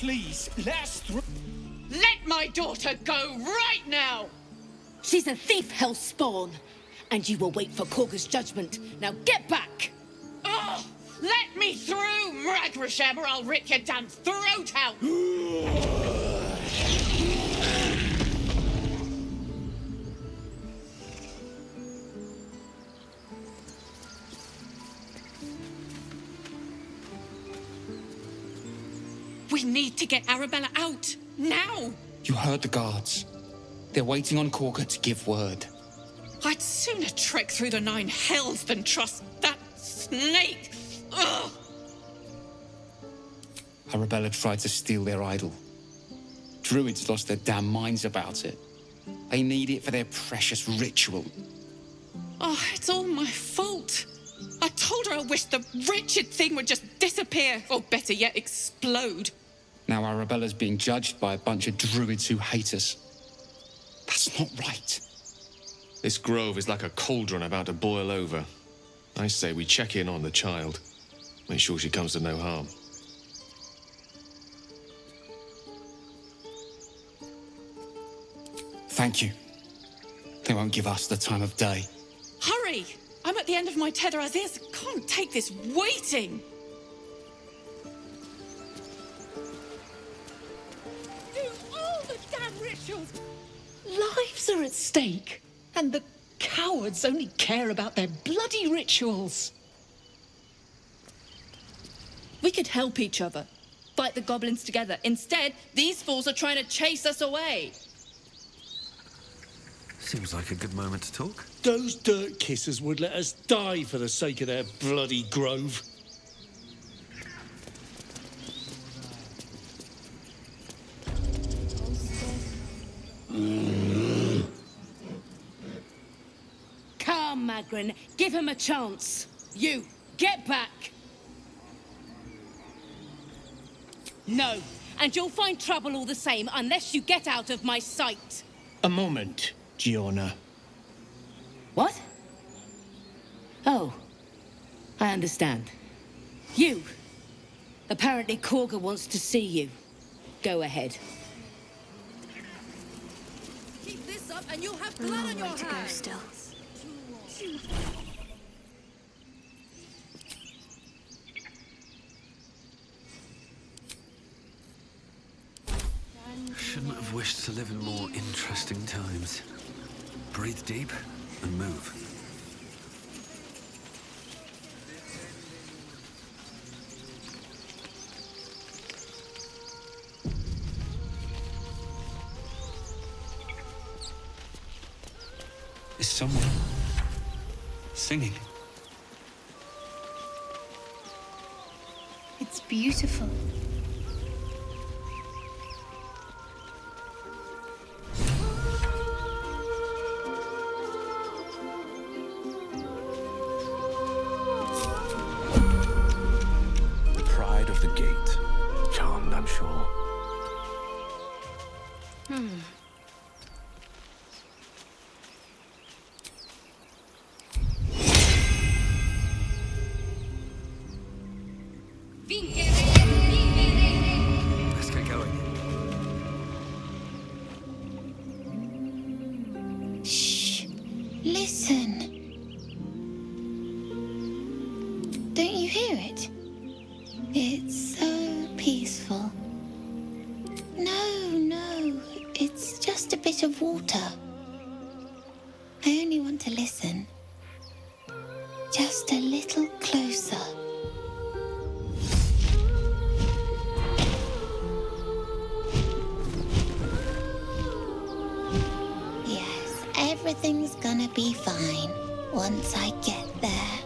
please, let us through. Let my daughter go right now! She's a thief, hellspawn. And you will wait for Korga's judgment. Now get back! Oh, let me through, Mragrasham, or I'll rip your damn throat out! We need to get Arabella out, now! You heard the guards. They're waiting on Korga to give word. I'd sooner trek through the 9 hells than trust that snake! Ugh! Arabella tried to steal their idol. Druids lost their damn minds about it. They need it for their precious ritual. Oh, it's all my fault. I told her I wished the wretched thing would just disappear, or better yet, explode. Now Arabella's being judged by a bunch of druids who hate us. That's not right. This grove is like a cauldron about to boil over. I say we check in on the child. Make sure she comes to no harm. Thank you. They won't give us the time of day. Hurry! I'm at the end of my tether as is. Can't take this waiting. Do all the damn rituals. Lives are at stake. And the cowards only care about their bloody rituals. We could help each other. Fight the goblins together. Instead, these fools are trying to chase us away. Seems like a good moment to talk. Those dirt kissers would let us die for the sake of their bloody grove. Come, Magrin, give him a chance. You, get back! No, and you'll find trouble all the same unless you get out of my sight. A moment, Gianna. What? Oh, I understand. You. Apparently Korga wants to see you. Go ahead. Keep this up and you'll have blood on your hands. To go still. Shouldn't have wished to live in more interesting times. Breathe deep and move. Is someone singing? It's beautiful. The pride of the gate. Charmed, I'm sure. Let's get going. Shh. Listen. Don't you hear it? It's so peaceful. No. It's just a bit of water. I only want to listen. Just a little closer. Yes, everything's gonna be fine once I get there.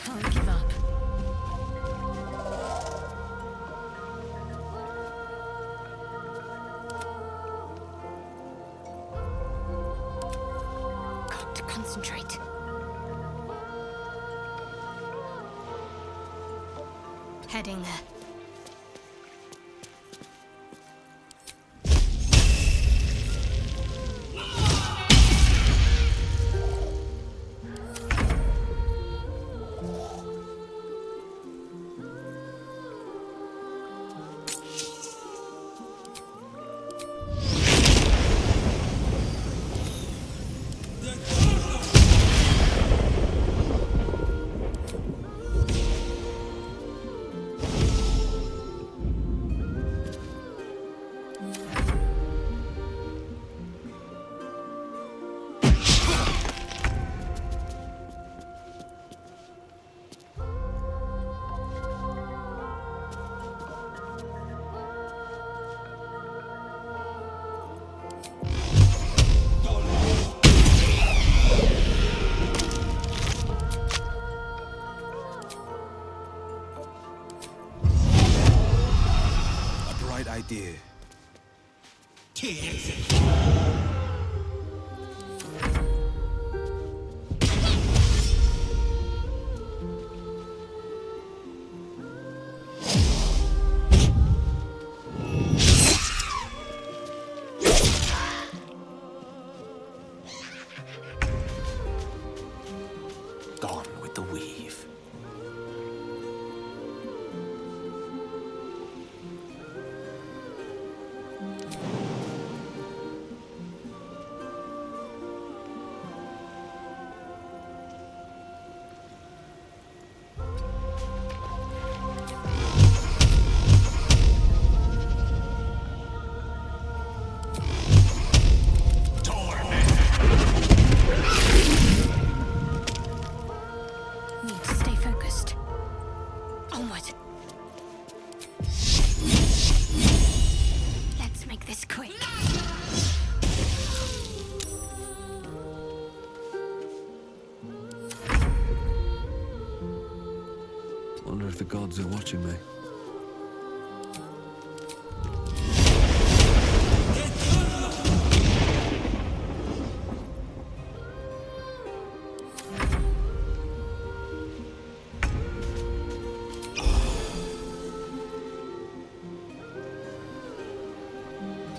Can't give up. Got to concentrate. Heading there. Idea. Gone with the weave. Need to stay focused. Onward. Let's make this quick. Wonder if the gods are watching me.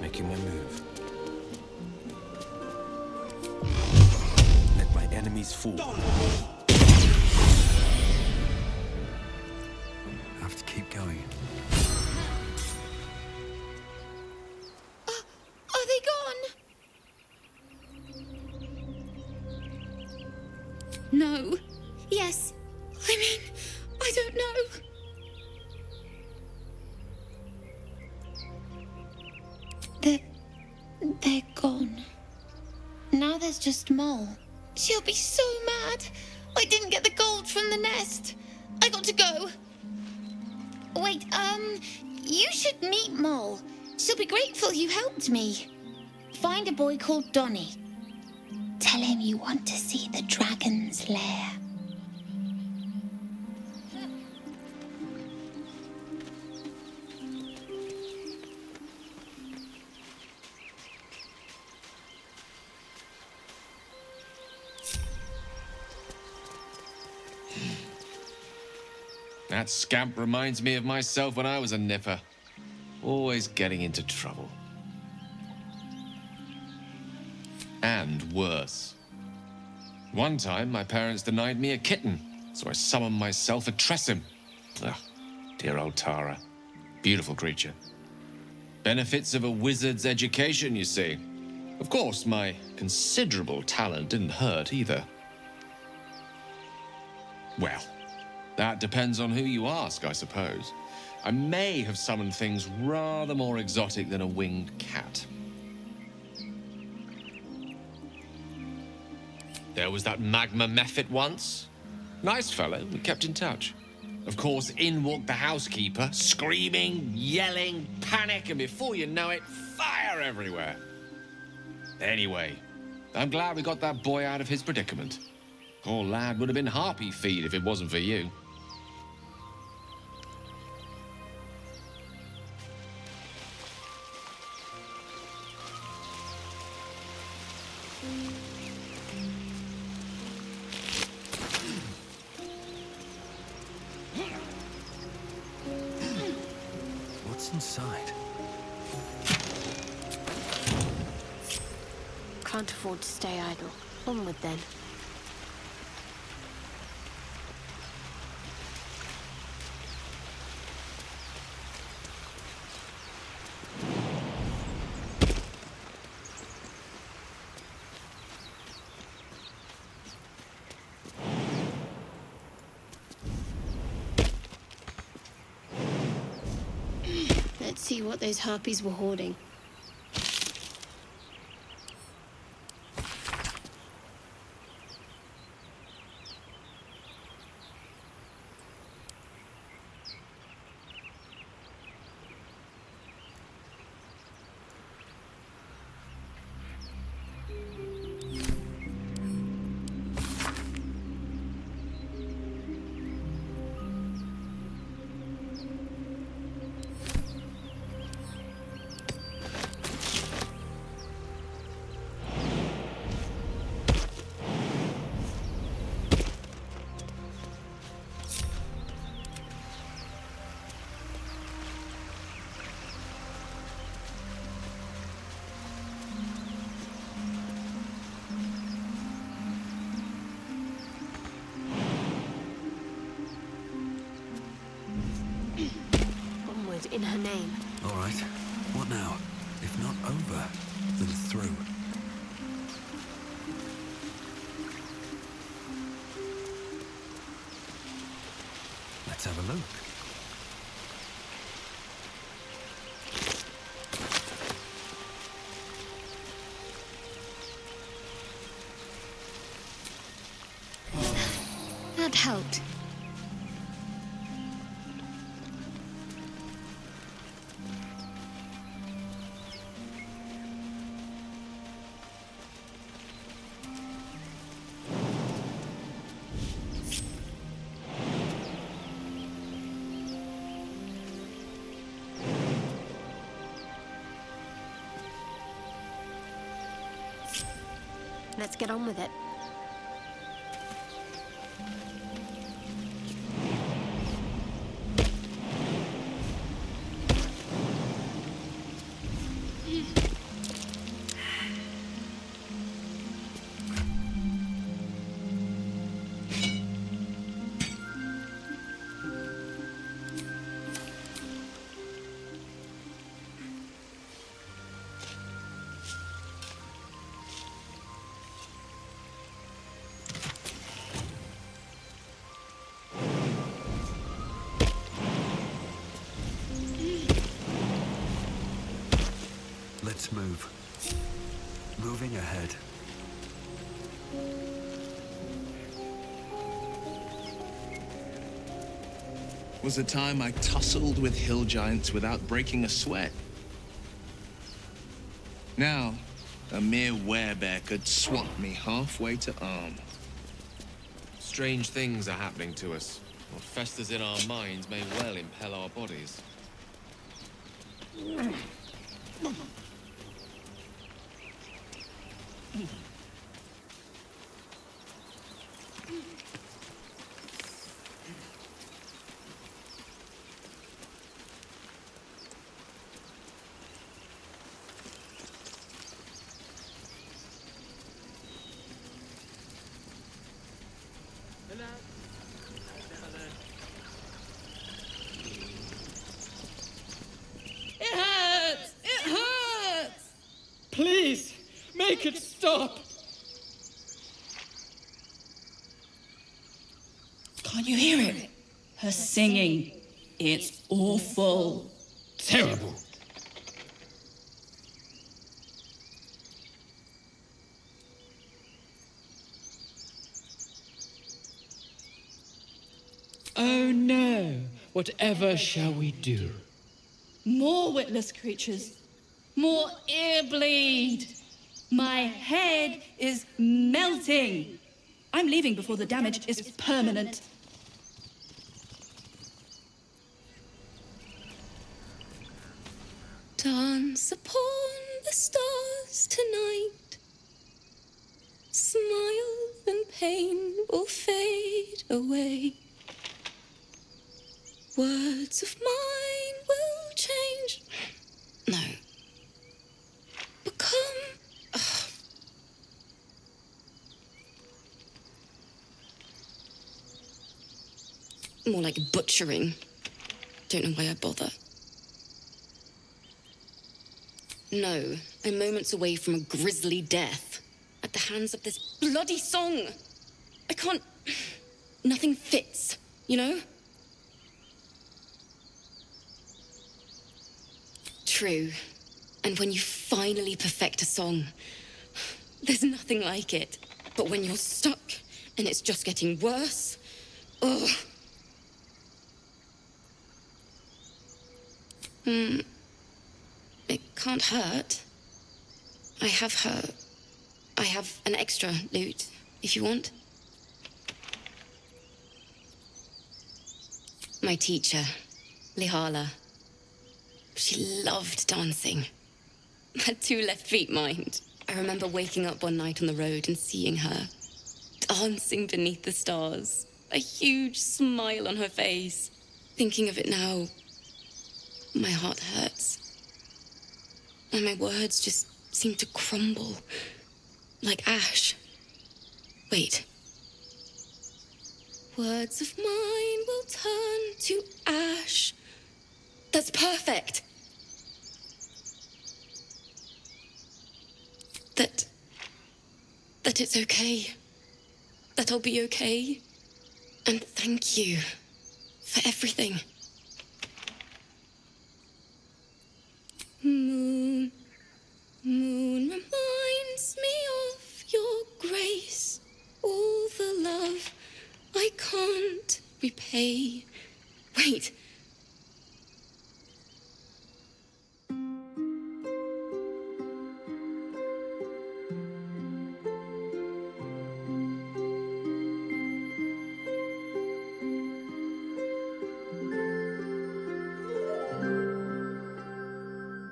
Making my move. Let my enemies fall. Have to keep going. Are they gone? No. Yes. I mean, I don't know. They're gone. Now there's just Mole. She'll be so mad. I didn't get the gold from the nest. I got to go. Wait, you should meet Mole. She'll be grateful you helped me. Find a boy called Donny. Tell him you want to see the dragon's lair. That scamp reminds me of myself when I was a nipper. Always getting into trouble. And worse. One time, my parents denied me a kitten, so I summoned myself a Tressim. Ugh, dear old Tara. Beautiful creature. Benefits of a wizard's education, you see. Of course, my considerable talent didn't hurt either. Well, that depends on who you ask, I suppose. I may have summoned things rather more exotic than a winged cat. There was that magma mephit once. Nice fellow, we kept in touch. Of course, in walked the housekeeper, screaming, yelling, panic, and before you know it, fire everywhere. Anyway, I'm glad we got that boy out of his predicament. Poor lad would have been harpy feed if it wasn't for you. What's inside? Can't afford to stay idle. Onward then. Let's see what those harpies were hoarding. In her name. All right. What now? If not over, then through. Let's have a look. That helped. Let's get on with it. Let's move. Moving ahead. Was a time I tussled with hill giants without breaking a sweat. Now, a mere werebear could swat me halfway to arm. Strange things are happening to us. What festers in our minds may well impel our bodies. It hurts! It hurts! Please, make it stop! Can't you hear it? Her singing. It's awful. Terrible. Oh no! Whatever shall we do? More witless creatures. More ear bleed. My head is melting. I'm leaving before the damage is permanent. Dance upon the stars tonight. Smile and pain will fade away. Words of mine will change. No. Become. More like butchering. Don't know why I bother. No, I'm moments away from a grisly death. At the hands of this bloody song. I can't. Nothing fits, you know? True. And when you finally perfect a song, there's nothing like it. But when you're stuck and it's just getting worse, ugh. It can't hurt. I have an extra lute, if you want. My teacher, Lihala. She loved dancing. Had 2 left feet, mind. I remember waking up one night on the road and seeing her, dancing beneath the stars, a huge smile on her face. Thinking of it now, my heart hurts. And my words just seem to crumble, like ash. Wait. Words of mine will turn to ash. That's perfect. That it's okay. That I'll be okay. And thank you for everything. Moon, moon reminds me of your grace. All the love I can't repay. Wait.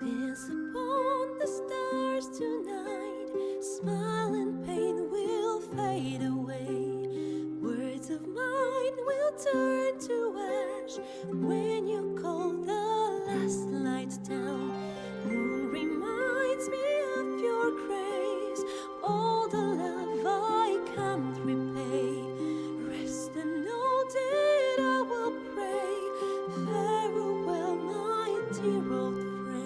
Dance upon the stars tonight. Smile and pain will fade away. Words of mine will turn to ash when you call the last light down. Moon reminds me of your grace. All the love I can't repay. Rest and know that I will pray. Farewell, my dear old friend.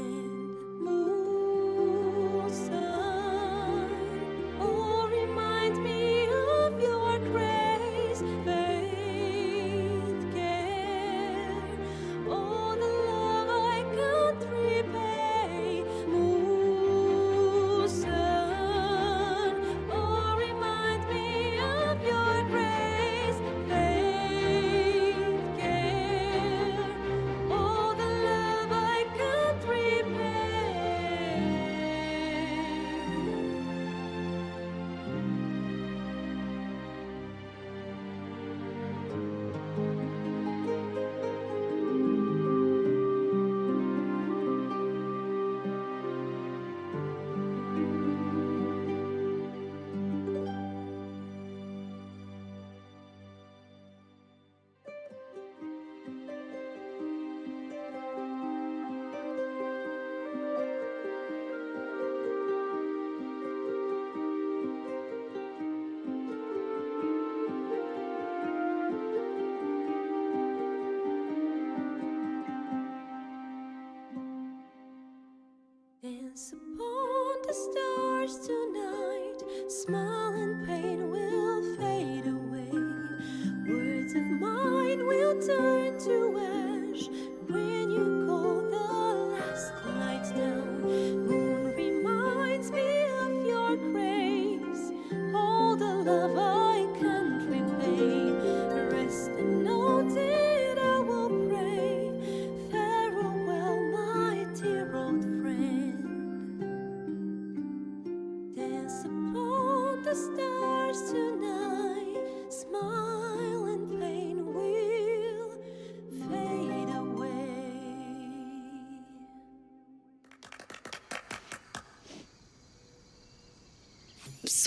Dance upon the stars tonight.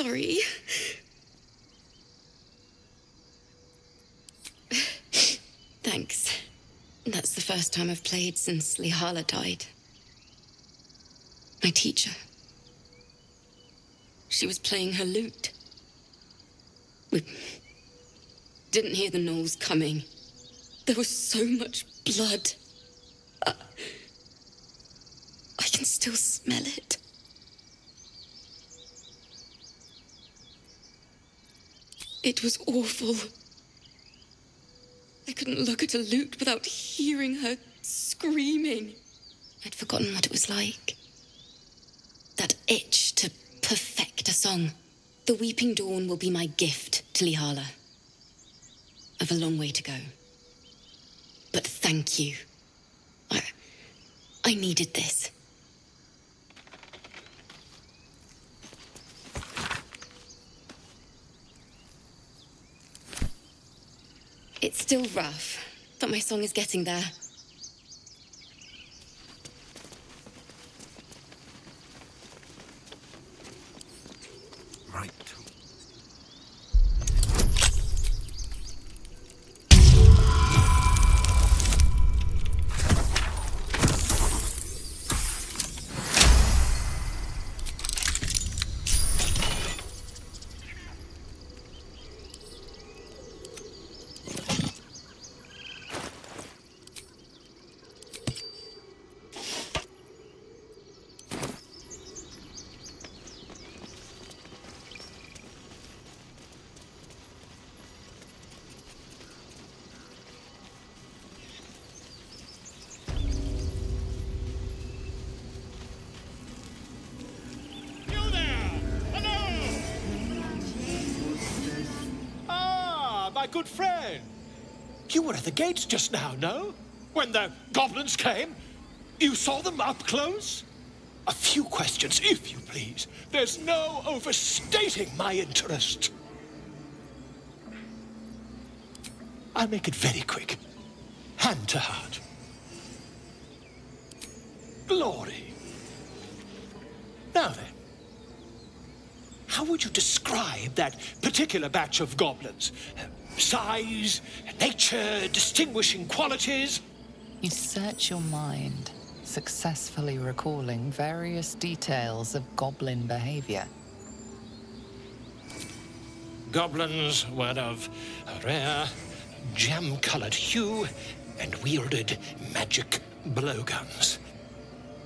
sorry. Thanks. That's the first time I've played since Lihala died. My teacher. She was playing her lute. We didn't hear the gnolls coming. There was so much blood. I can still smell it. It was awful. I couldn't look at a lute without hearing her screaming. I'd forgotten what it was like. That itch to perfect a song. The Weeping Dawn will be my gift to Lihala. I've a long way to go. But thank you. I needed this. It's still rough, but my song is getting there. Right. My good friend. You were at the gates just now, no? When the goblins came? You saw them up close? A few questions, if you please. There's no overstating my interest. I'll make it very quick. Hand to heart. Glory. Now then. How would you describe that particular batch of goblins? Size, nature, distinguishing qualities? You search your mind, successfully recalling various details of goblin behavior. Goblins were of a rare, jam-colored hue and wielded magic blowguns.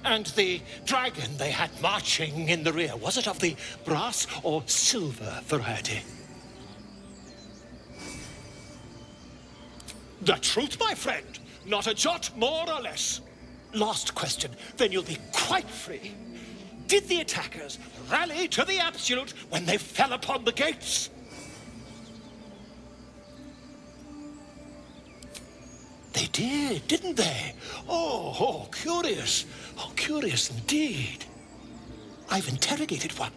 And the dragon they had marching in the rear, was it of the brass or silver variety? The truth, my friend. Not a jot more or less. Last question, then you'll be quite free. Did the attackers rally to the absolute when they fell upon the gates? They did, didn't they? Oh, curious. Oh, curious indeed. I've interrogated one,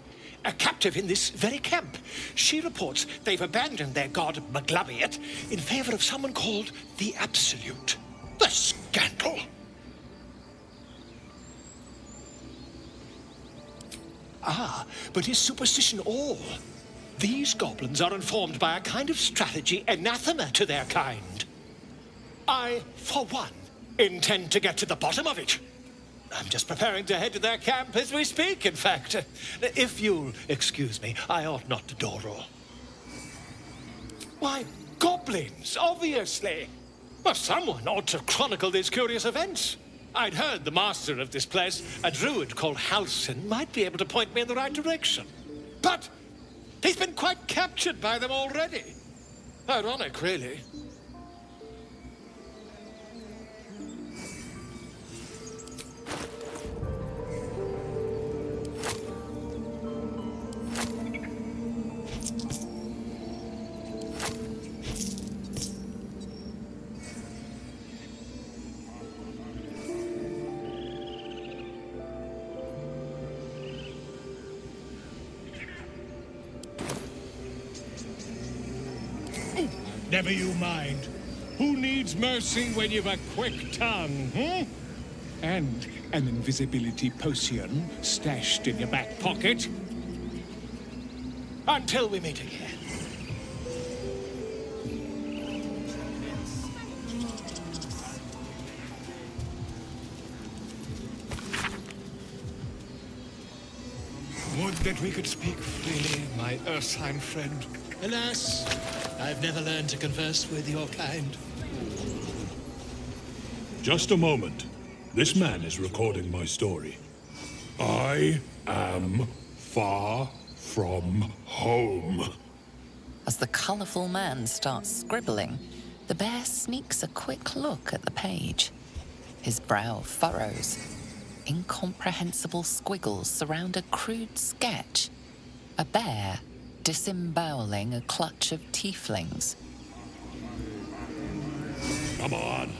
a captive in this very camp. She reports they've abandoned their god Maglabiet in favor of someone called the Absolute. The scandal! Ah, but is superstition all? These goblins are informed by a kind of strategy anathema to their kind. I, for one, intend to get to the bottom of it. I'm just preparing to head to their camp as we speak, in fact. If you'll excuse me, I ought not to door roll. Why, goblins, obviously. Well, someone ought to chronicle these curious events. I'd heard the master of this place, a druid called Halsin, might be able to point me in the right direction. But he's been quite captured by them already. Ironic, really. Never you mind. Who needs mercy when you've a quick tongue, And an invisibility potion stashed in your back pocket? Until we meet again. Would that we could speak freely, my Ursine friend. Alas, I've never learned to converse with your kind. Just a moment. This man is recording my story. I am far from home. As the colourful man starts scribbling, the bear sneaks a quick look at the page. His brow furrows. Incomprehensible squiggles surround a crude sketch. A bear disemboweling a clutch of tieflings. Come on.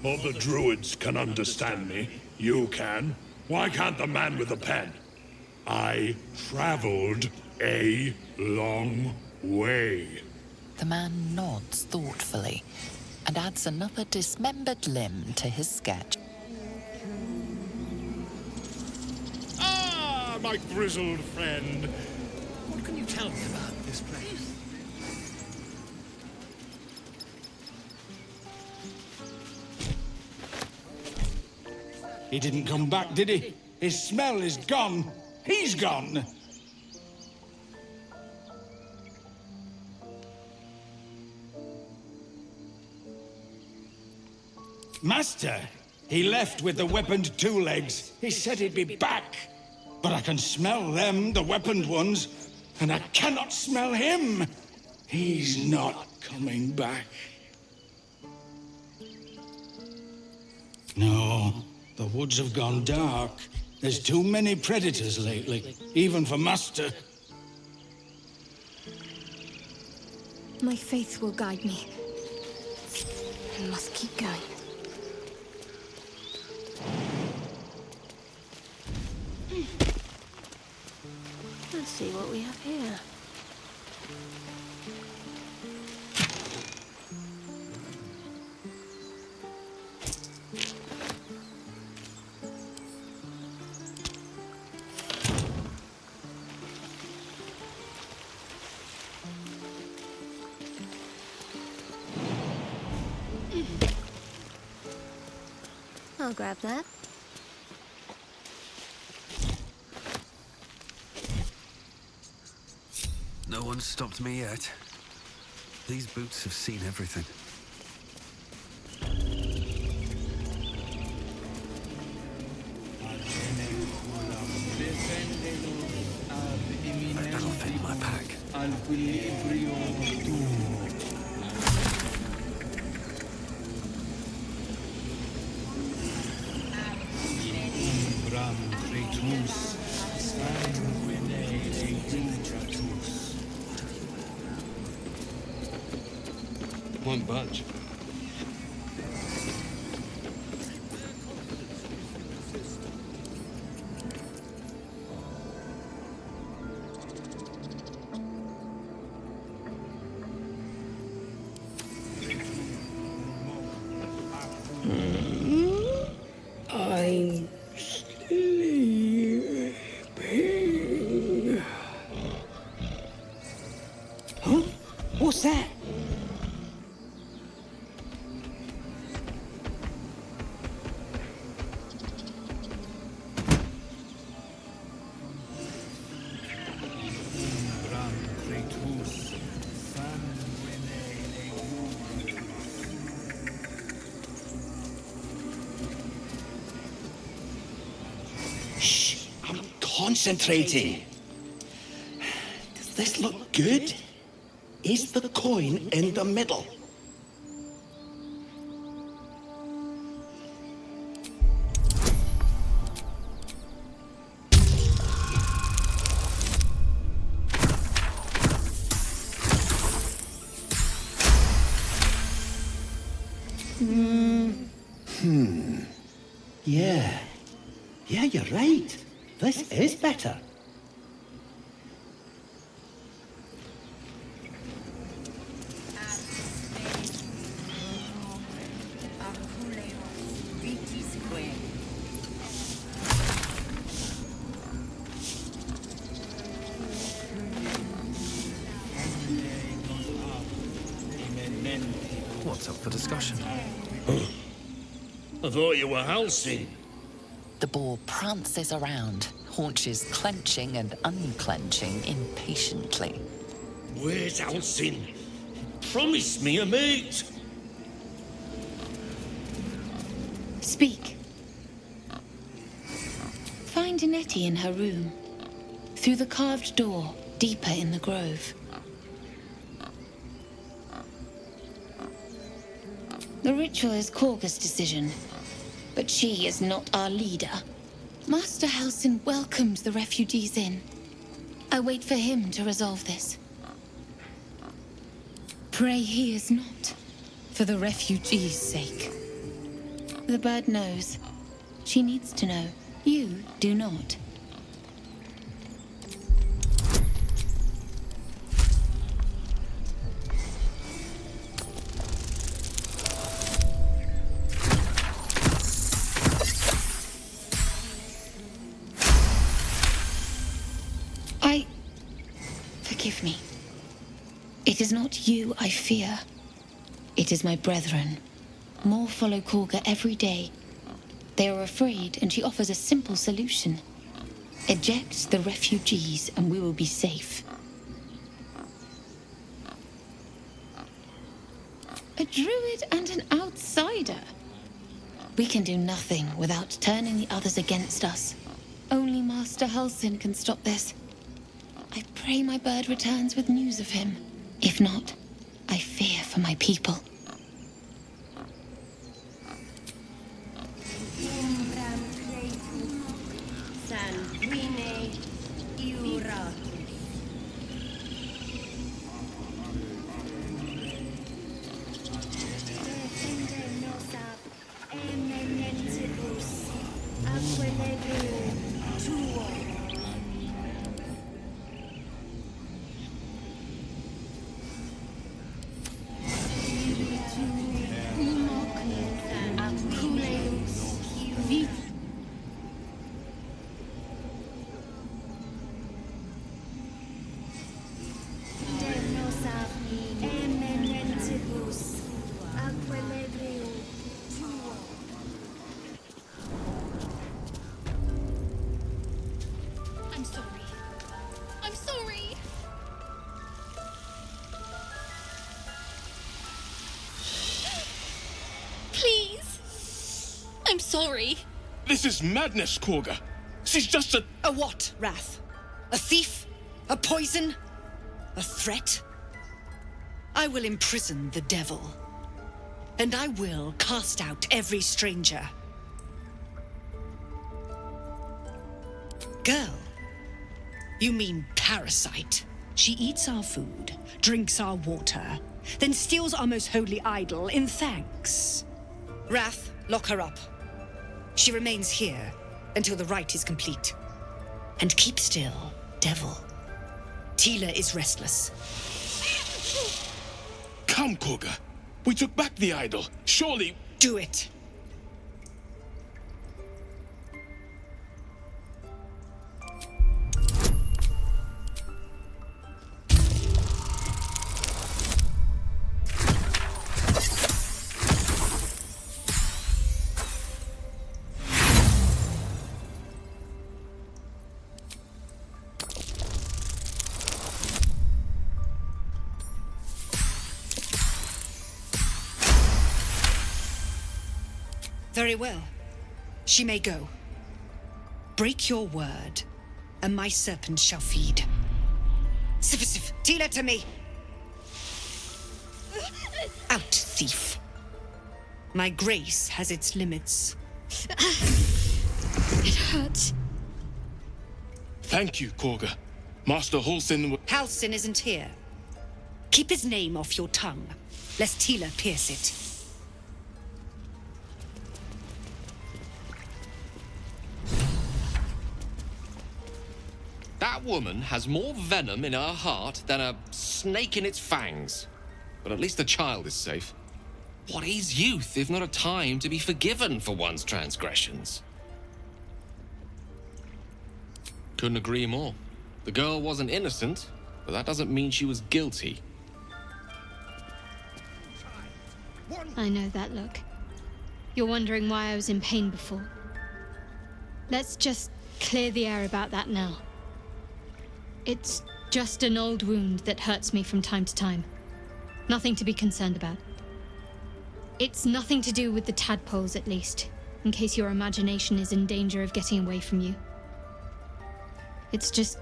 All the druids can understand me. You can. Why can't the man with the pen? I traveled a long way. The man nods thoughtfully and adds another dismembered limb to his sketch. Ah, my grizzled friend. What can you tell me about this place? He didn't come back, did he? His smell is gone. He's gone. Master, he left with the weaponed two legs. He said he'd be back. But I can smell them, the weaponed ones, and I cannot smell him. He's not coming back. No, the woods have gone dark. There's too many predators lately, even for Master. My faith will guide me. I must keep going. Let's see what we have here. I'll grab that. No one's stopped me yet. These boots have seen everything. That'll fit in my pack. Won't budge. I'm sleeping. Huh? What's that? Shh, I'm concentrating. Does this look good? Is the coin in the middle? Yeah, you're right. This is better. discussion. I thought you were Halsey. The boar prances around, haunches clenching and unclenching impatiently. Where's Halsey? Promise me a mate. Speak. Find Nettie in her room. Through the carved door, deeper in the grove. The ritual is Korga's decision, but she is not our leader. Master Halsin welcomes the refugees in. I wait for him to resolve this. Pray he is not, for the refugees' sake. The bird knows. She needs to know. You do not. Forgive me. It is not you I fear. It is my brethren. More follow Korga every day. They are afraid, and she offers a simple solution. Eject the refugees, and we will be safe. A druid and an outsider. We can do nothing without turning the others against us. Only Master Halsin can stop this. I pray my bird returns with news of him. If not, I fear for my people. I'm sorry. This is madness, Korga. She's just a... A what, Wrath? A thief? A poison? A threat? I will imprison the devil. And I will cast out every stranger. Girl, you mean Parasite. She eats our food, drinks our water, then steals our most holy idol in thanks. Wrath, lock her up. She remains here until the rite is complete. And keep still, devil. Tila is restless. Come, Korga. We took back the idol. Surely... Do it. Very well. She may go. Break your word, and my serpent shall feed. Sif, Tila to me! Out, thief. My grace has its limits. It hurts. Thank you, Korga. Master Halsin... Halsin isn't here. Keep his name off your tongue, lest Tila pierce it. That woman has more venom in her heart than a snake in its fangs. But at least the child is safe. What is youth if not a time to be forgiven for one's transgressions? Couldn't agree more. The girl wasn't innocent, but that doesn't mean she was guilty. One I know that look. You're wondering why I was in pain before. Let's just clear the air about that now. It's just an old wound that hurts me from time to time. Nothing to be concerned about. It's nothing to do with the tadpoles, at least, in case your imagination is in danger of getting away from you. It's just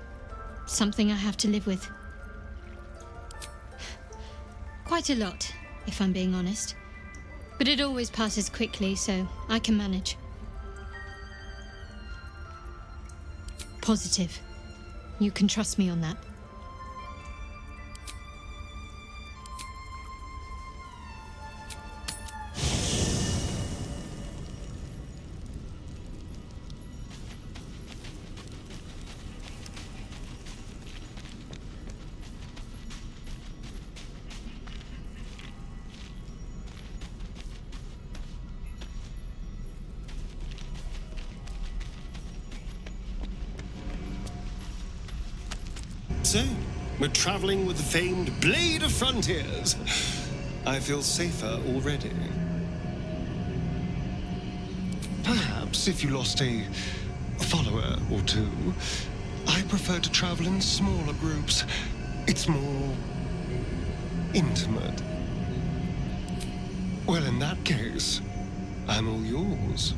something I have to live with. Quite a lot, if I'm being honest. But it always passes quickly, so I can manage. Positive. You can trust me on that. So, we're traveling with the famed Blade of Frontiers. I feel safer already. Perhaps if you lost a follower or two, I prefer to travel in smaller groups. It's more intimate. Well, in that case, I'm all yours.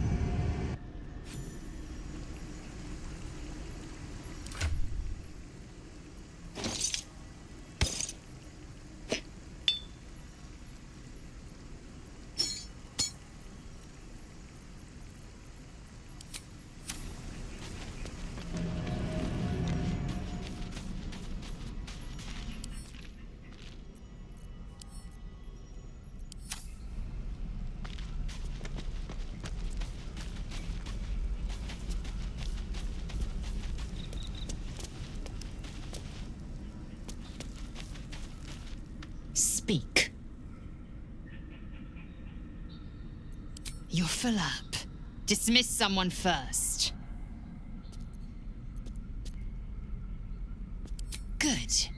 Speak. You're full up. Dismiss someone first. Good.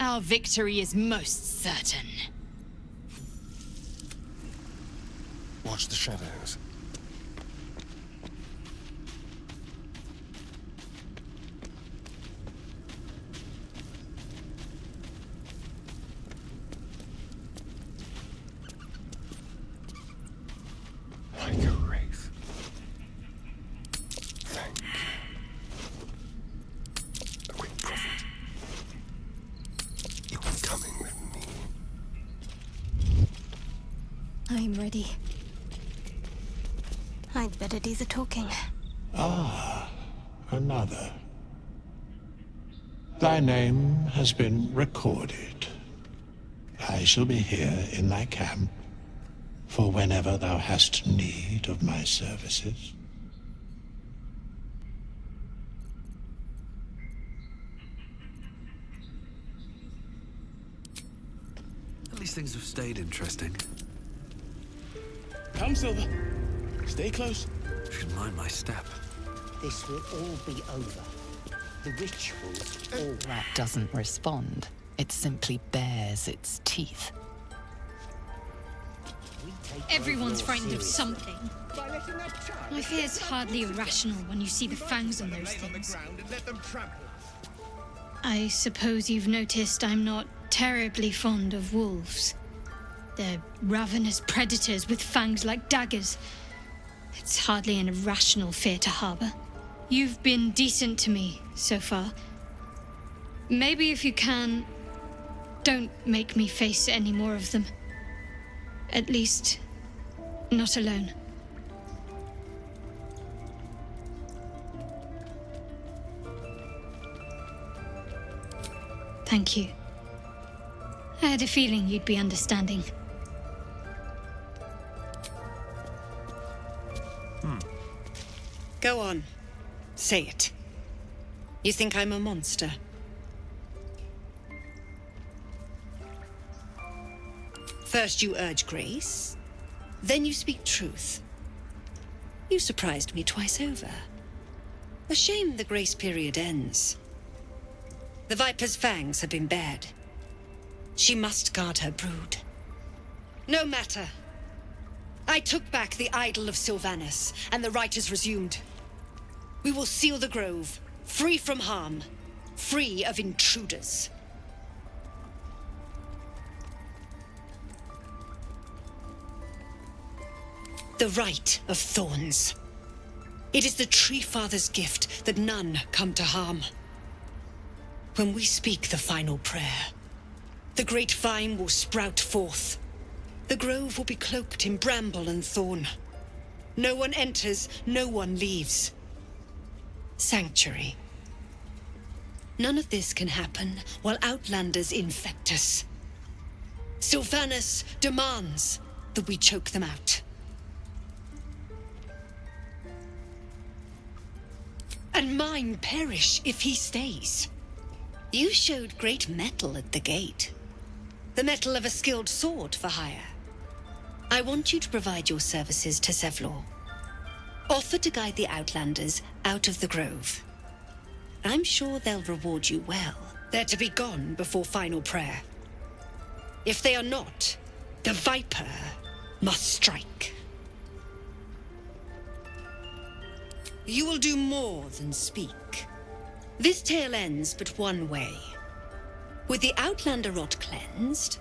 Our victory is most certain. Watch the shadows. Like a wraith. Thank you. A quick prophet. You're coming with me. I'm ready. I'd better do the talking. Ah, another. Thy name has been recorded. I shall be here in thy camp for whenever thou hast need of my services. At least things have stayed interesting. Come, Silver. Stay close. Should mind my step. This will all be over. The ritual's all... Rat doesn't respond. It simply bares its teeth. Everyone's frightened of something. My fear's hardly irrational when you see the fangs on those things. I suppose you've noticed I'm not terribly fond of wolves. They're ravenous predators with fangs like daggers. It's hardly an irrational fear to harbor. You've been decent to me so far. Maybe if you can, don't make me face any more of them. At least, not alone. Thank you. I had a feeling you'd be understanding. Go on. Say it. You think I'm a monster? First you urge grace, then you speak truth. You surprised me twice over. A shame the grace period ends. The Viper's fangs have been bared. She must guard her brood. No matter. I took back the idol of Sylvanus, and the rite is resumed. We will seal the grove, free from harm, free of intruders. The Rite of Thorns. It is the Tree Father's gift that none come to harm. When we speak the final prayer, the great vine will sprout forth. The grove will be cloaked in bramble and thorn. No one enters, no one leaves. Sanctuary. None of this can happen while Outlanders infect us. Sylvanus demands that we choke them out. And mine perish if he stays. You showed great mettle at the gate. The mettle of a skilled sword for hire. I want you to provide your services to Zevlor. Offer to guide the Outlanders out of the grove. I'm sure they'll reward you well. They're to be gone before final prayer. If they are not, the Viper must strike. You will do more than speak. This tale ends but one way. With the Outlander rot cleansed,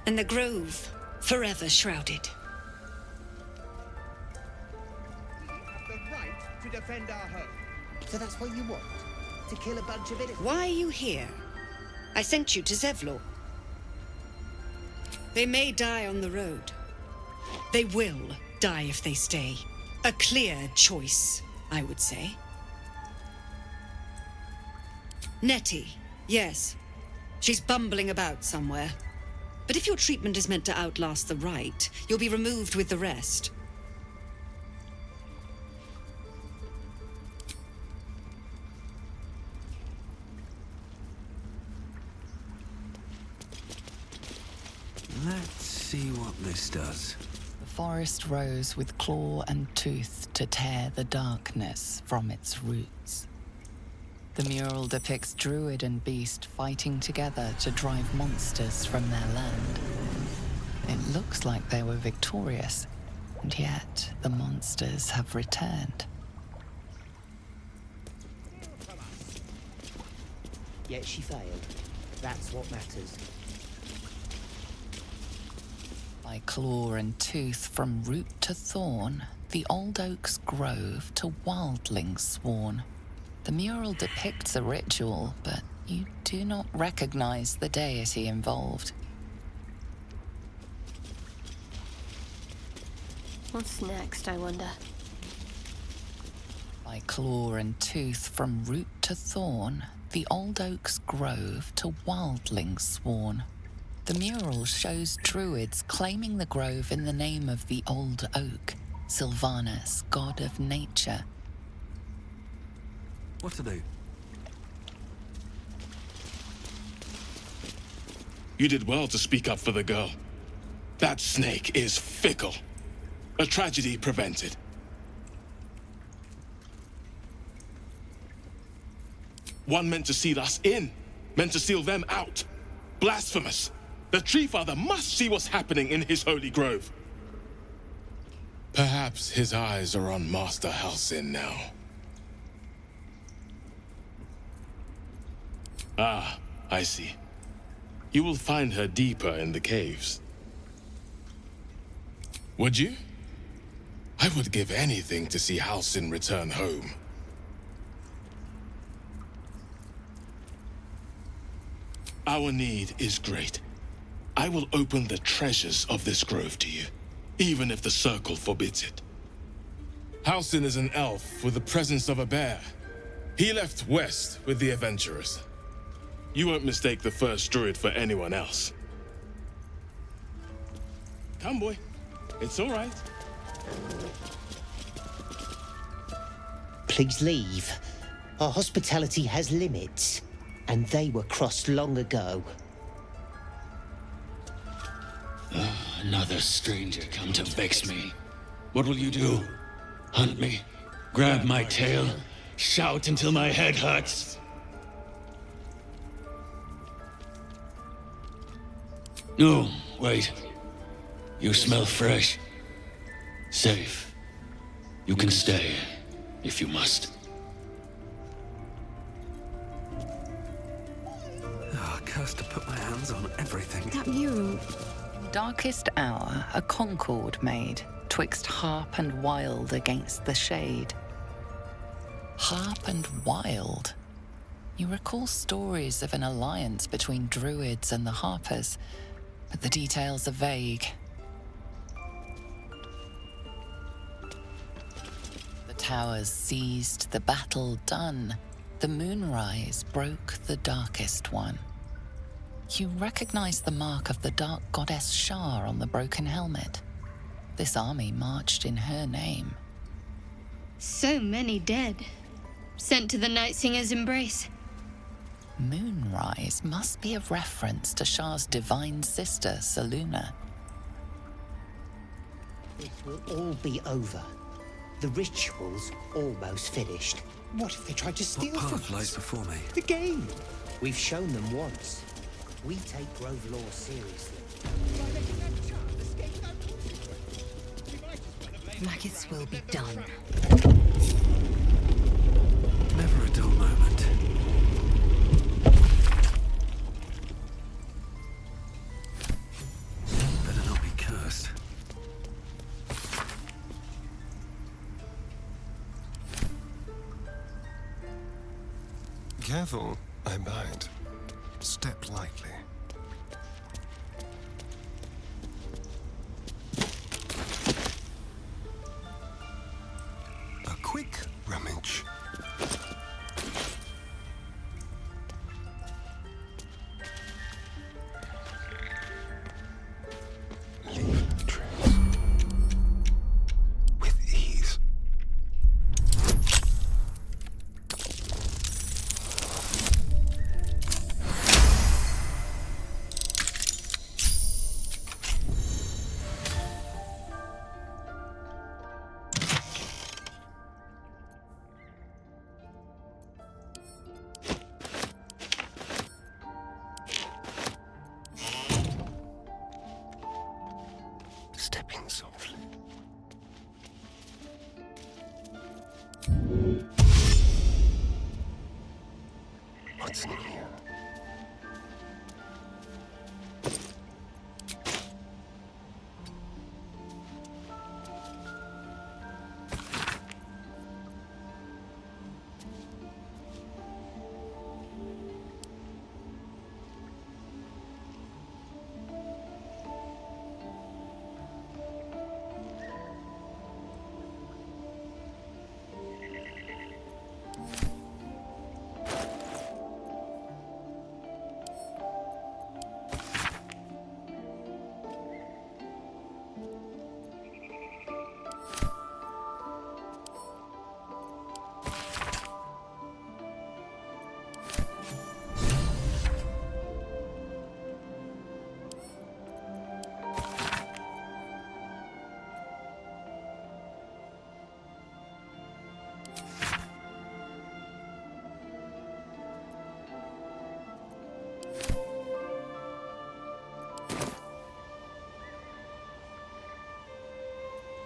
and the grove forever shrouded. The right to defend our home. So that's what you want? To kill a bunch of innocents? Why are you here? I sent you to Zevlor. They may die on the road. They will die if they stay. A clear choice, I would say. Nettie, yes. She's bumbling about somewhere. But if your treatment is meant to outlast the rite, you'll be removed with the rest. Let's see what this does. The forest rose with claw and tooth to tear the darkness from its roots. The mural depicts druid and beast fighting together to drive monsters from their land. It looks like they were victorious, and yet the monsters have returned. Yet she failed. That's what matters. By claw and tooth from root to thorn, the old oak's grove to wildlings sworn. The mural depicts a ritual, but you do not recognize the deity involved. What's next, I wonder? By claw and tooth from root to thorn, the old oak's grove to wildlings sworn. The mural shows druids claiming the grove in the name of the old oak, Sylvanus, god of nature. What to do? You did well to speak up for the girl. That snake is fickle. A tragedy prevented. One meant to seal us in, meant to seal them out. Blasphemous. The Tree Father must see what's happening in his holy grove. Perhaps his eyes are on Master Halsin now. Ah, I see. You will find her deeper in the caves. Would you? I would give anything to see Halsin return home. Our need is great. I will open the treasures of this grove to you, even if the Circle forbids it. Halsin is an elf with the presence of a bear. He left west with the adventurers. You won't mistake the first druid for anyone else. Come, boy. It's all right. Please leave. Our hospitality has limits, and they were crossed long ago. Another stranger come to vex me. What will you do? Hunt me? Grab my tail? Shout until my head hurts? No, wait. You smell fresh. Safe. You can stay, if you must. Ah, cursed to put my hands on everything. That mural. Darkest hour, a concord made, twixt harp and wild against the shade. Harp and wild. You recall stories of an alliance between druids and the Harpers, but the details are vague. The towers seized, the battle done. The moonrise broke the darkest one. You recognize the mark of the dark goddess Shar on the broken helmet. This army marched in her name. So many dead. Sent to the Night Singer's embrace. Moonrise must be a reference to Shar's divine sister, Saluna. It will all be over. The ritual's almost finished. What if they tried to steal What from path lies us? before me? The game. We've shown them once. We take Grove law seriously. Maggots will be done. Never a dull moment. Better not be cursed. Careful, I bind. Step lightly. A quick rummage. Leave trace. With ease. Stepping softly. What's in here?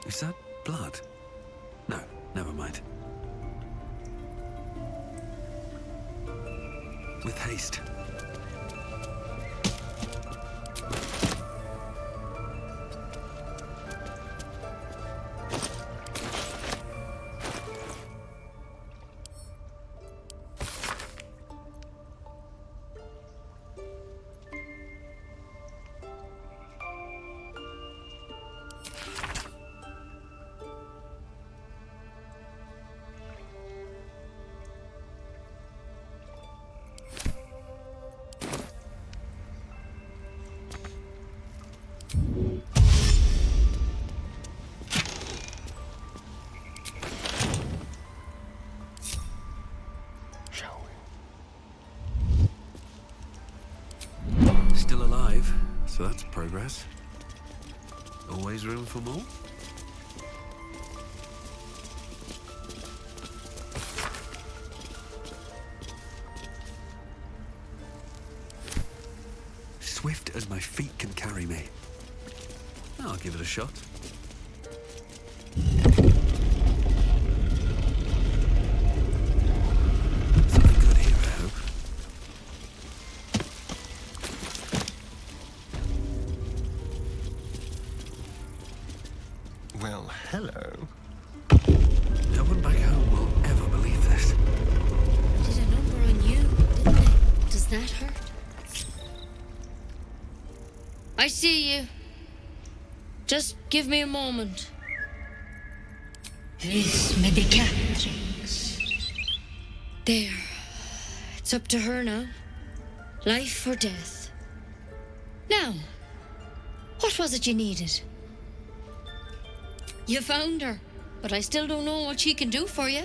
Is that blood? No, never mind. With haste. Still alive, so that's progress. Always room for more? Swift as my feet can carry me. I'll give it a shot. hello. No one back home will ever believe this. Did a number on you, didn't they? Does that hurt? I see you. Just give me a moment. Vis medicatrix. There. It's up to her now. Life or death. Now, what was it you needed? You found her, but I still don't know what she can do for you.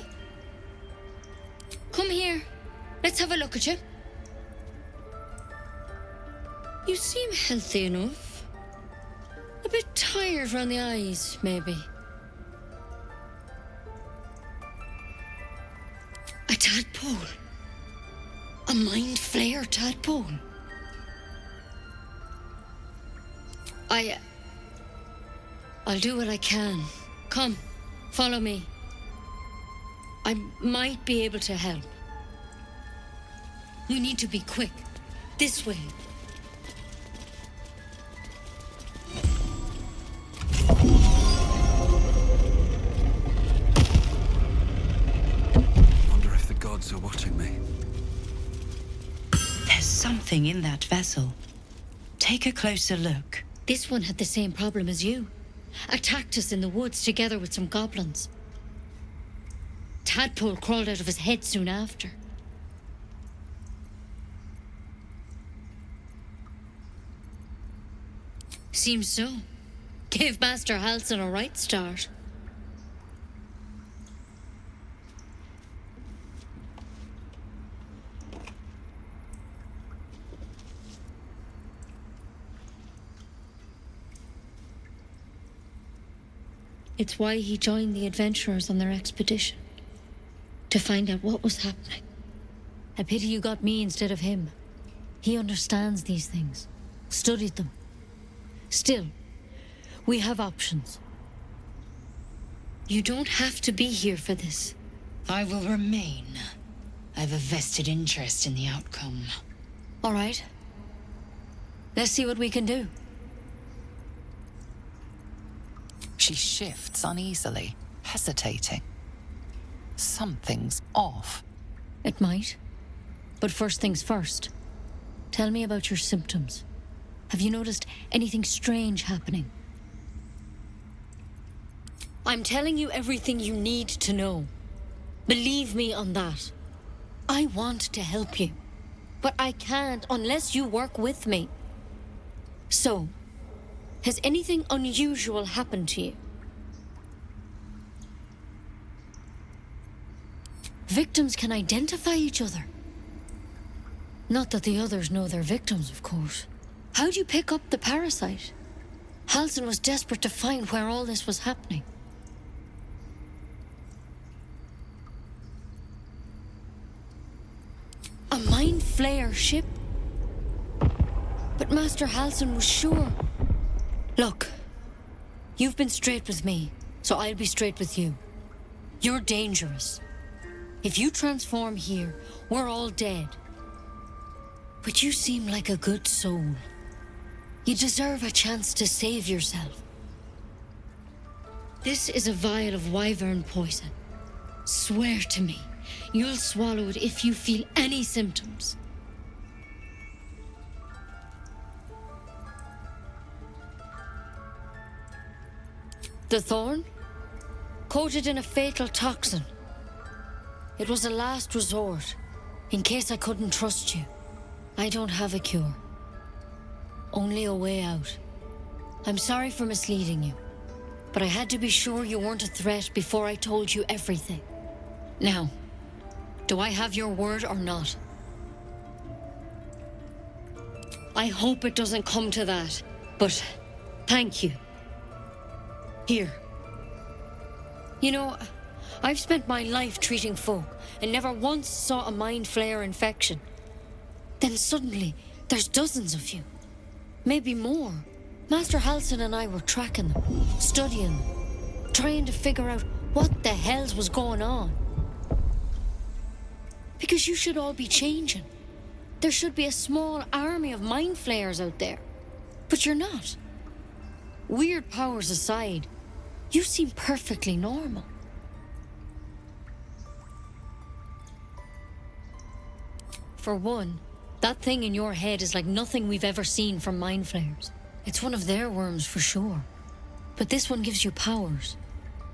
Come here. Let's have a look at you. You seem healthy enough. A bit tired around the eyes, maybe. A tadpole. A Mind Flayer tadpole. I'll do what I can. Come, follow me. I might be able to help. We need to be quick. This way. Wonder if the gods are watching me. There's something in that vessel. Take a closer look. This one had the same problem as you. Attacked us in the woods together with some goblins. Tadpole crawled out of his head soon after. Seems so. Gave Master Halsin a right start. It's why he joined the adventurers on their expedition. To find out what was happening. A pity you got me instead of him. He understands these things. Studied them. Still, we have options. You don't have to be here for this. I will remain. I have a vested interest in the outcome. All right. Let's see what we can do. She shifts uneasily, hesitating. Something's off. It might. But first things first. Tell me about your symptoms. Have you noticed anything strange happening? I'm telling you everything you need to know. Believe me on that. I want to help you, but I can't unless you work with me. So, has anything unusual happened to you? Victims can identify each other. Not that the others know they're victims, of course. How'd you pick up the parasite? Halsin was desperate to find where all this was happening. A Mind Flayer ship? But Master Halsin was sure. Look, you've been straight with me, so I'll be straight with you. You're dangerous. If you transform here, we're all dead. But you seem like a good soul. You deserve a chance to save yourself. This is a vial of wyvern poison. Swear to me, you'll swallow it if you feel any symptoms. The thorn? Coated in a fatal toxin. It was a last resort, in case I couldn't trust you. I don't have a cure. Only a way out. I'm sorry for misleading you, but I had to be sure you weren't a threat before I told you everything. Now, do I have your word or not? I hope it doesn't come to that, but thank you. Here. You know, I've spent my life treating folk and never once saw a Mind Flayer infection. Then suddenly, there's dozens of you. Maybe more. Master Halsin and I were tracking them, studying them, trying to figure out what the hells was going on. Because you should all be changing. There should be a small army of Mind Flayers out there. But you're not. Weird powers aside, You seem perfectly normal. For one, that thing in your head is like nothing we've ever seen from Mind Flayers. It's one of their worms for sure. But this one gives you powers.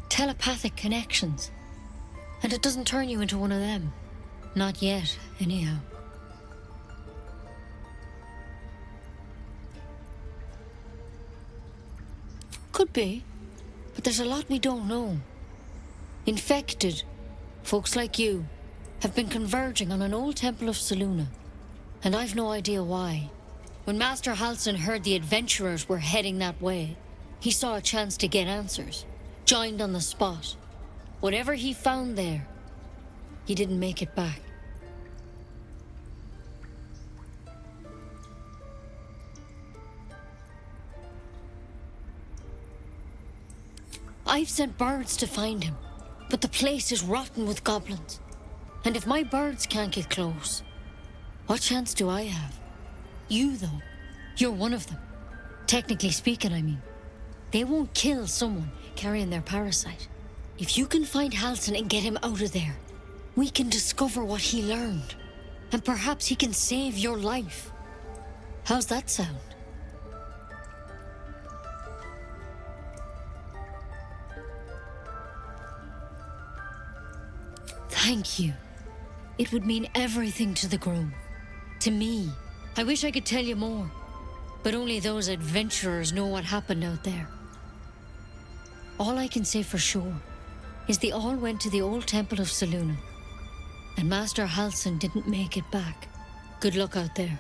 Telepathic connections. And it doesn't turn you into one of them. Not yet, anyhow. Could be. But there's a lot we don't know. Infected, folks like you, have been converging on an old temple of Selûne. And I've no idea why. When Master Halsin heard the adventurers were heading that way, he saw a chance to get answers. Joined on the spot. Whatever he found there, he didn't make it back. I've sent birds to find him, but the place is rotten with goblins. And if my birds can't get close, what chance do I have? You, though, you're one of them. Technically speaking, I mean. They won't kill someone carrying their parasite. If you can find Halsin and get him out of there, we can discover what he learned. And perhaps he can save your life. How's that sound? Thank you. It would mean everything to the Grove. To me. I wish I could tell you more. But only those adventurers know what happened out there. All I can say for sure is they all went to the old temple of Selûne. And Master Halsin didn't make it back. Good luck out there.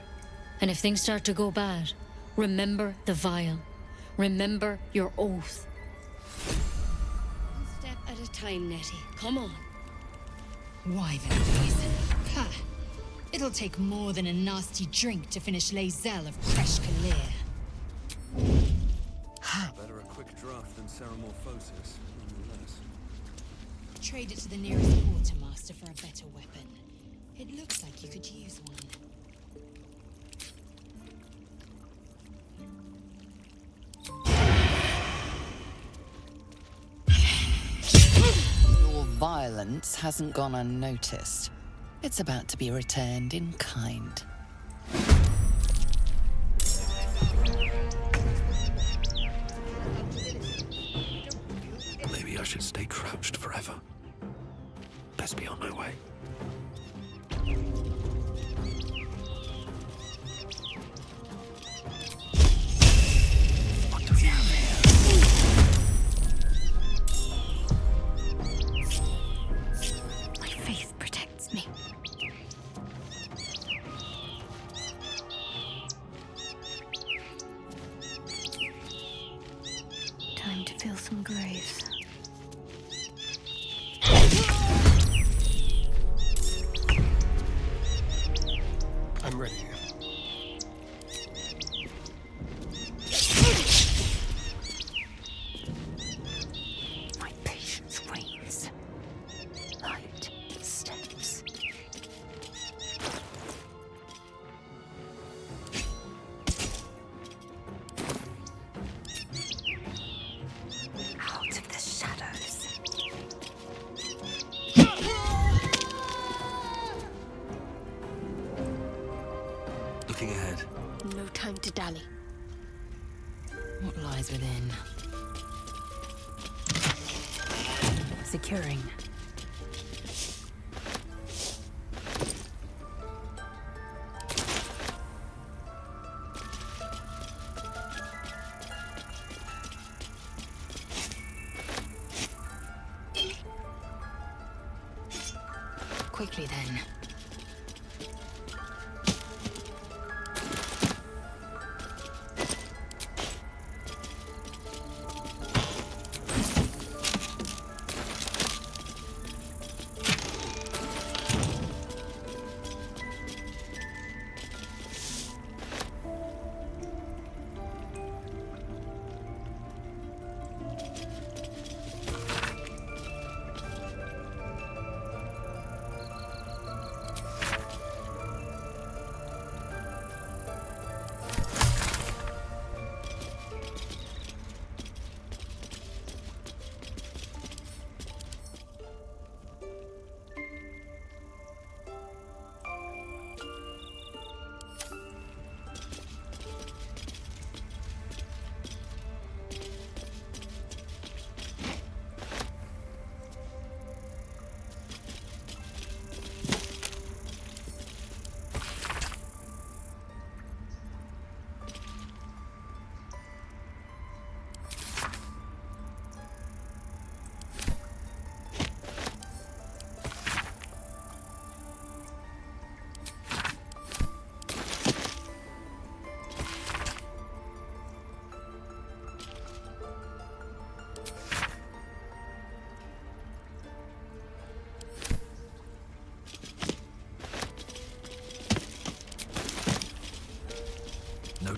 And if things start to go bad, remember the vial. Remember your oath. One step at a time, Nettie. Come on. Why then poison? Ha! It'll take more than a nasty drink to finish Lae'zel of Kresh Kalir. Better a quick draft than Ceramorphosis, nonetheless. Trade it to the nearest quartermaster for a better weapon. It looks like you could use one. Your violence hasn't gone unnoticed. It's about to be returned in kind. Maybe I should stay crouched forever. Best be on my way. What do we have here? My faith protects me. Time to fill some graves. I'm ready. My patience wanes. Light steps. Out of the shadows. Looking ahead. No time to dally. What lies within? Securing. Quickly then.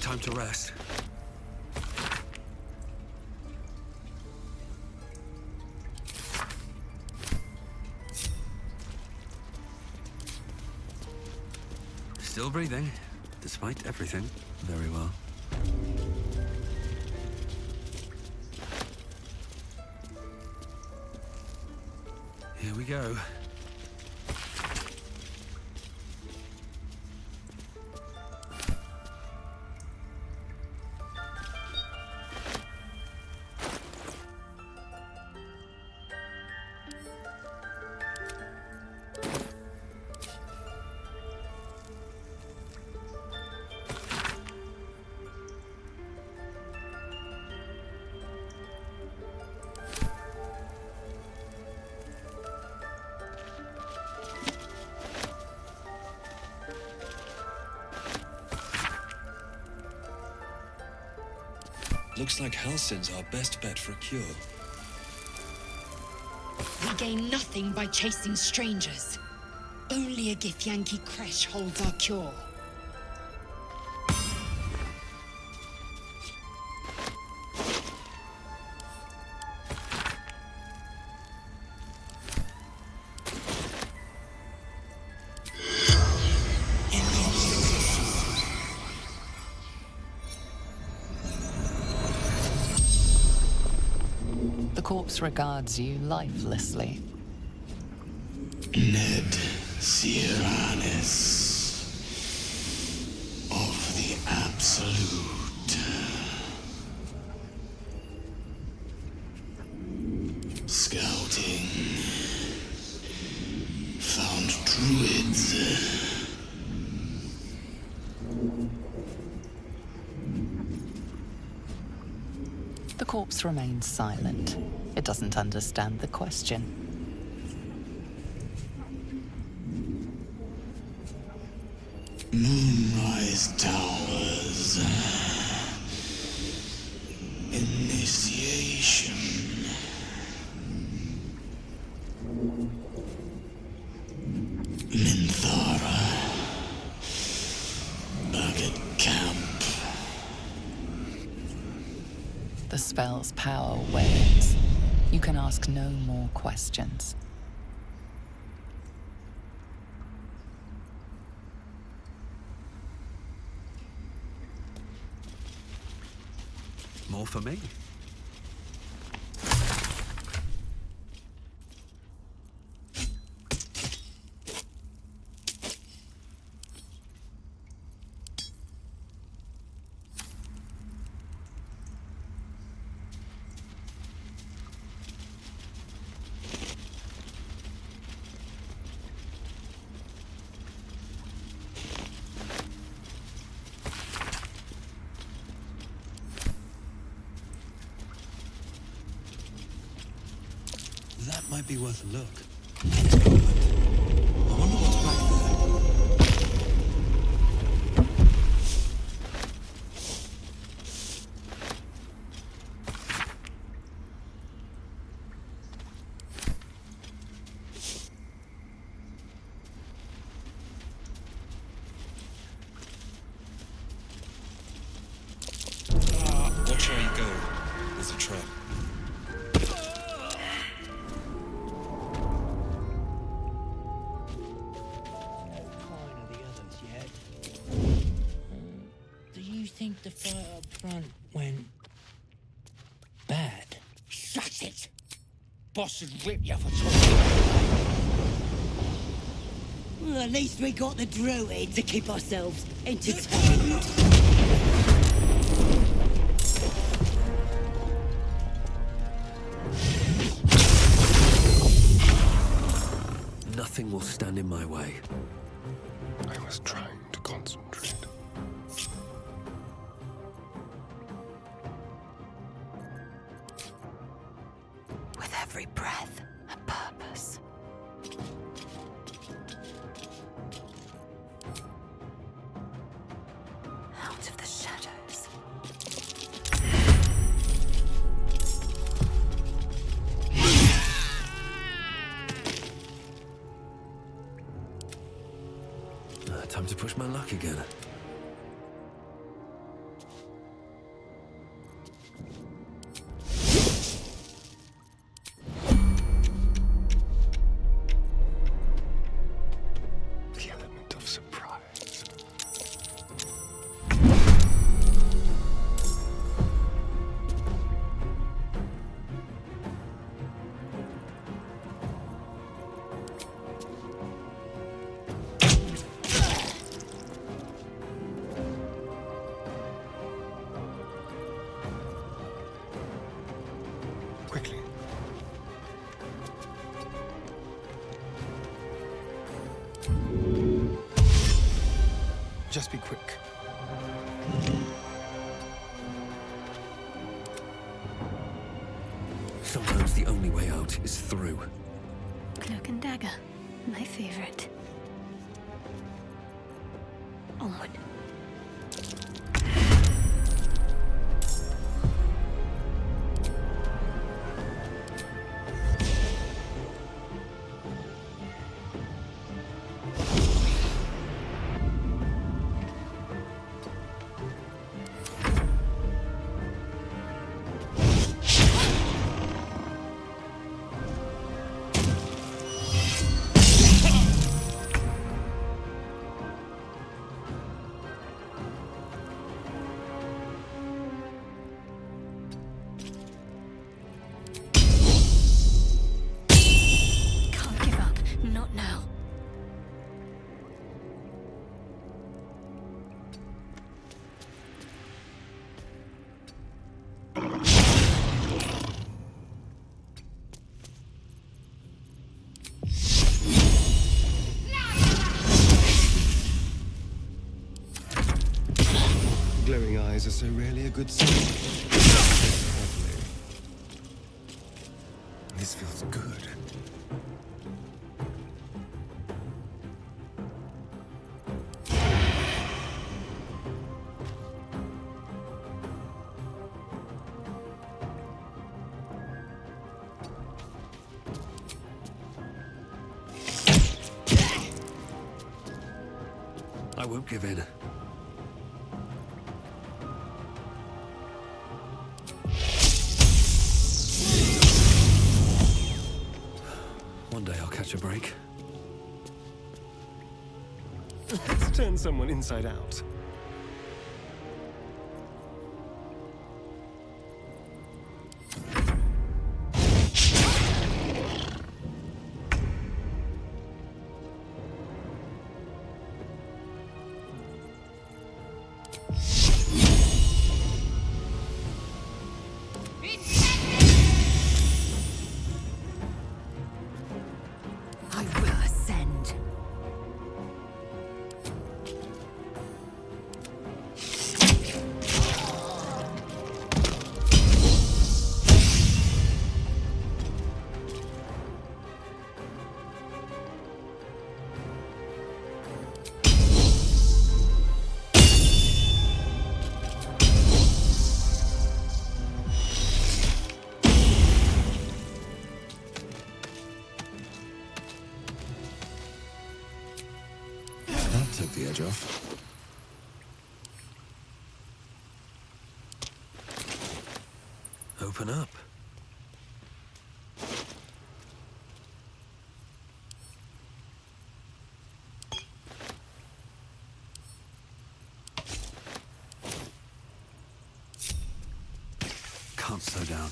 time to rest. Still breathing, despite everything. Very well. Here we go. Looks like Halsin's our best bet for a cure. We gain nothing by chasing strangers. Only a Githyanki Kresh holds our cure. The corpse regards you lifelessly. Ned Cyranes of the Absolute. Scouting. Found druids. The corpse remains silent. It doesn't understand the question. Moonrise Towers. Initiation. Minthara. Back at camp. The spell's power wanes. You can ask no more questions. More for me. That might be worth a look. It's Goblin. I wonder what's back there. Watch how you go. There's a trap. Think the fight up front went bad. Shut it! Boss would rip you for talking. Well, at least we got the druid to keep ourselves entertained. Nothing will stand in my way. I was trying to concentrate. With every breath, a purpose. Out of the shadows. Time to push my luck again. Just be quick. Sometimes the only way out is through. Cloak and dagger. My favorite. Onward. Glowing eyes are so rarely a good sign. This feels good. I won't give in. One day I'll catch a break. Let's turn someone inside out. Took the edge off. Open up. Can't slow down.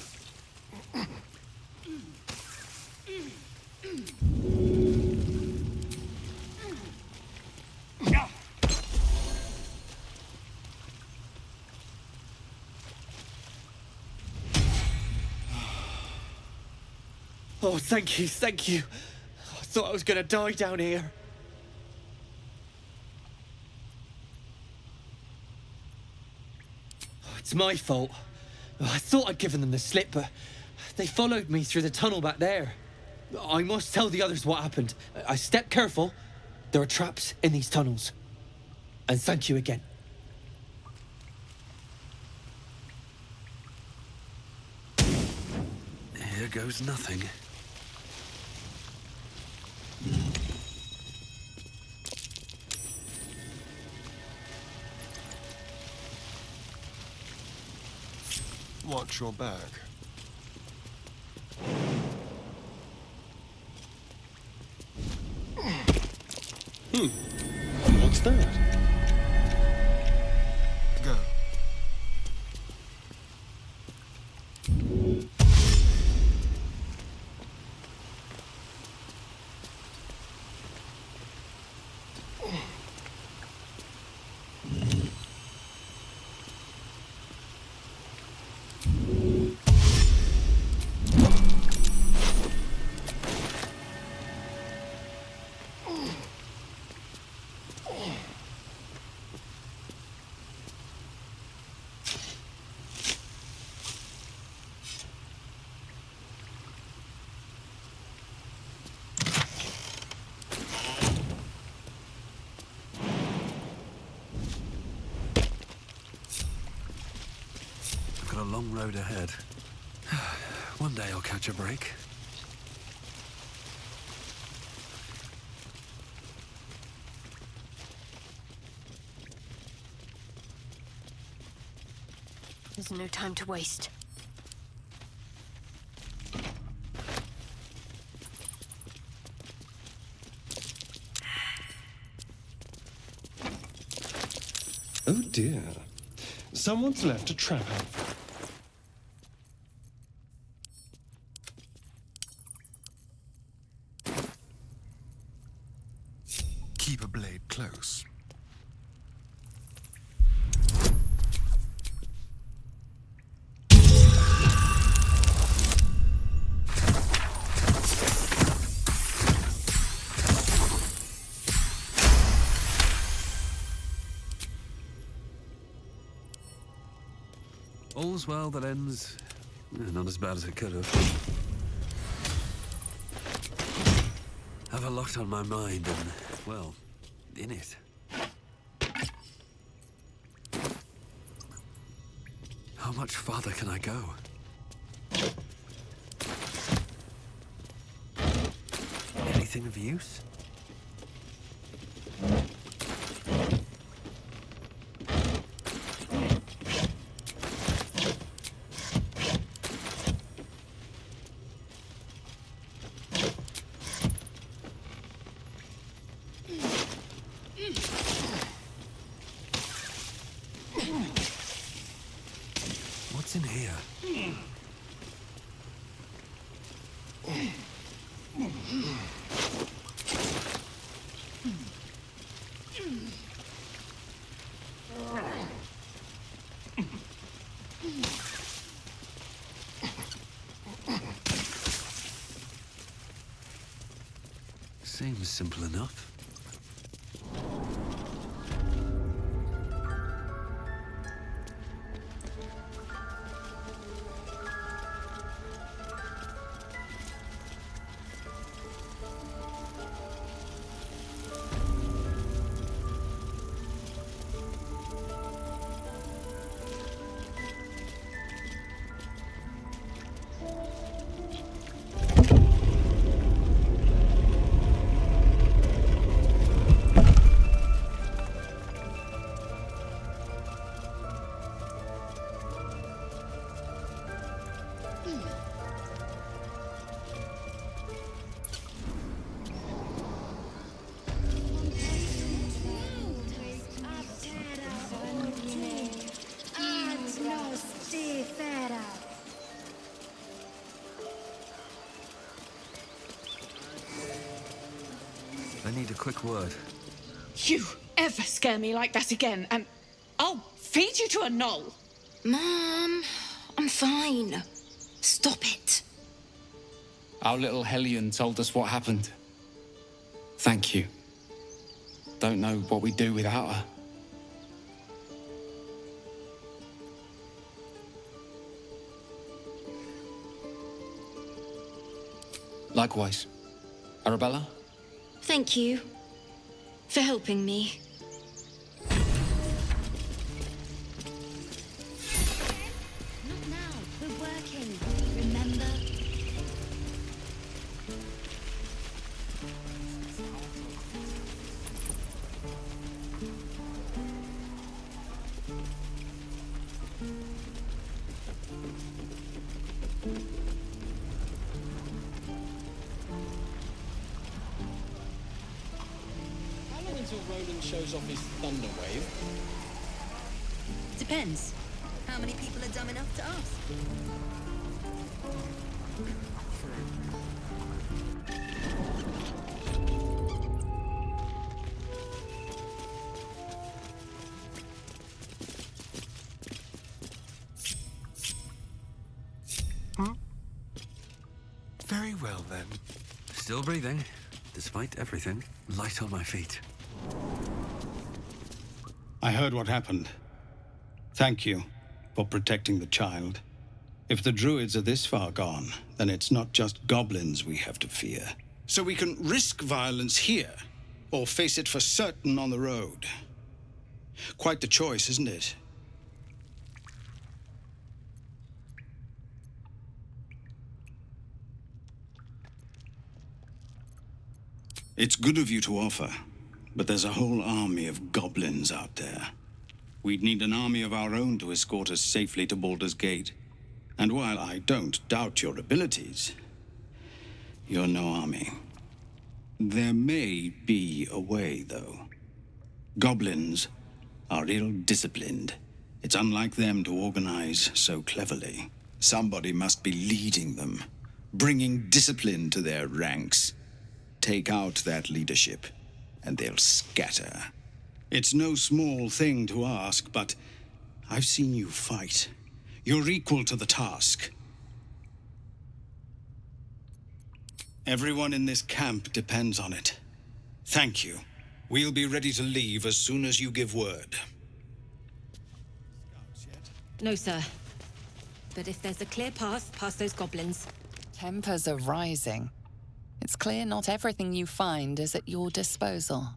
Oh, thank you, thank you. I thought I was gonna die down here. Oh, it's my fault. I thought I'd given them the slip, but they followed me through the tunnel back there. I must tell the others what happened. I stepped careful. There are traps in these tunnels. And thank you again. Here goes nothing. Watch your back. What's that? Go. long road ahead. One day I'll catch a break. There's no time to waste. Oh dear. Someone's left a trap out. Keep a blade close. All's well that ends not as bad as it could have. Have a lot on my mind and, well, in it. How much farther can I go? Anything of use? What's in here? Seems simple enough. I need a quick word. You ever scare me like that again, and I'll feed you to a knoll. Mom, I'm fine. Stop it. Our little Hellion told us what happened. Thank you. Don't know what we'd do without her. Likewise. Arabella? Thank you for helping me. Not now. We're working. Remember? Until Roland shows off his thunder wave. Depends. How many people are dumb enough to ask? Very well, then. Still breathing, despite everything. Light on my feet. I heard what happened. Thank you for protecting the child. If the druids are this far gone, then it's not just goblins we have to fear. So we can risk violence here, or face it for certain on the road. Quite the choice, isn't it? It's good of you to offer, but there's a whole army of goblins out there. We'd need an army of our own to escort us safely to Baldur's Gate. And while I don't doubt your abilities, you're no army. There may be a way, though. Goblins are ill-disciplined. It's unlike them to organize so cleverly. Somebody must be leading them, bringing discipline to their ranks. Take out that leadership, and they'll scatter. It's no small thing to ask, but I've seen you fight. You're equal to the task. Everyone in this camp depends on it. Thank you. We'll be ready to leave as soon as you give word. No, sir. But if there's a clear path past those goblins... Tempers are rising. It's clear not everything you find is at your disposal.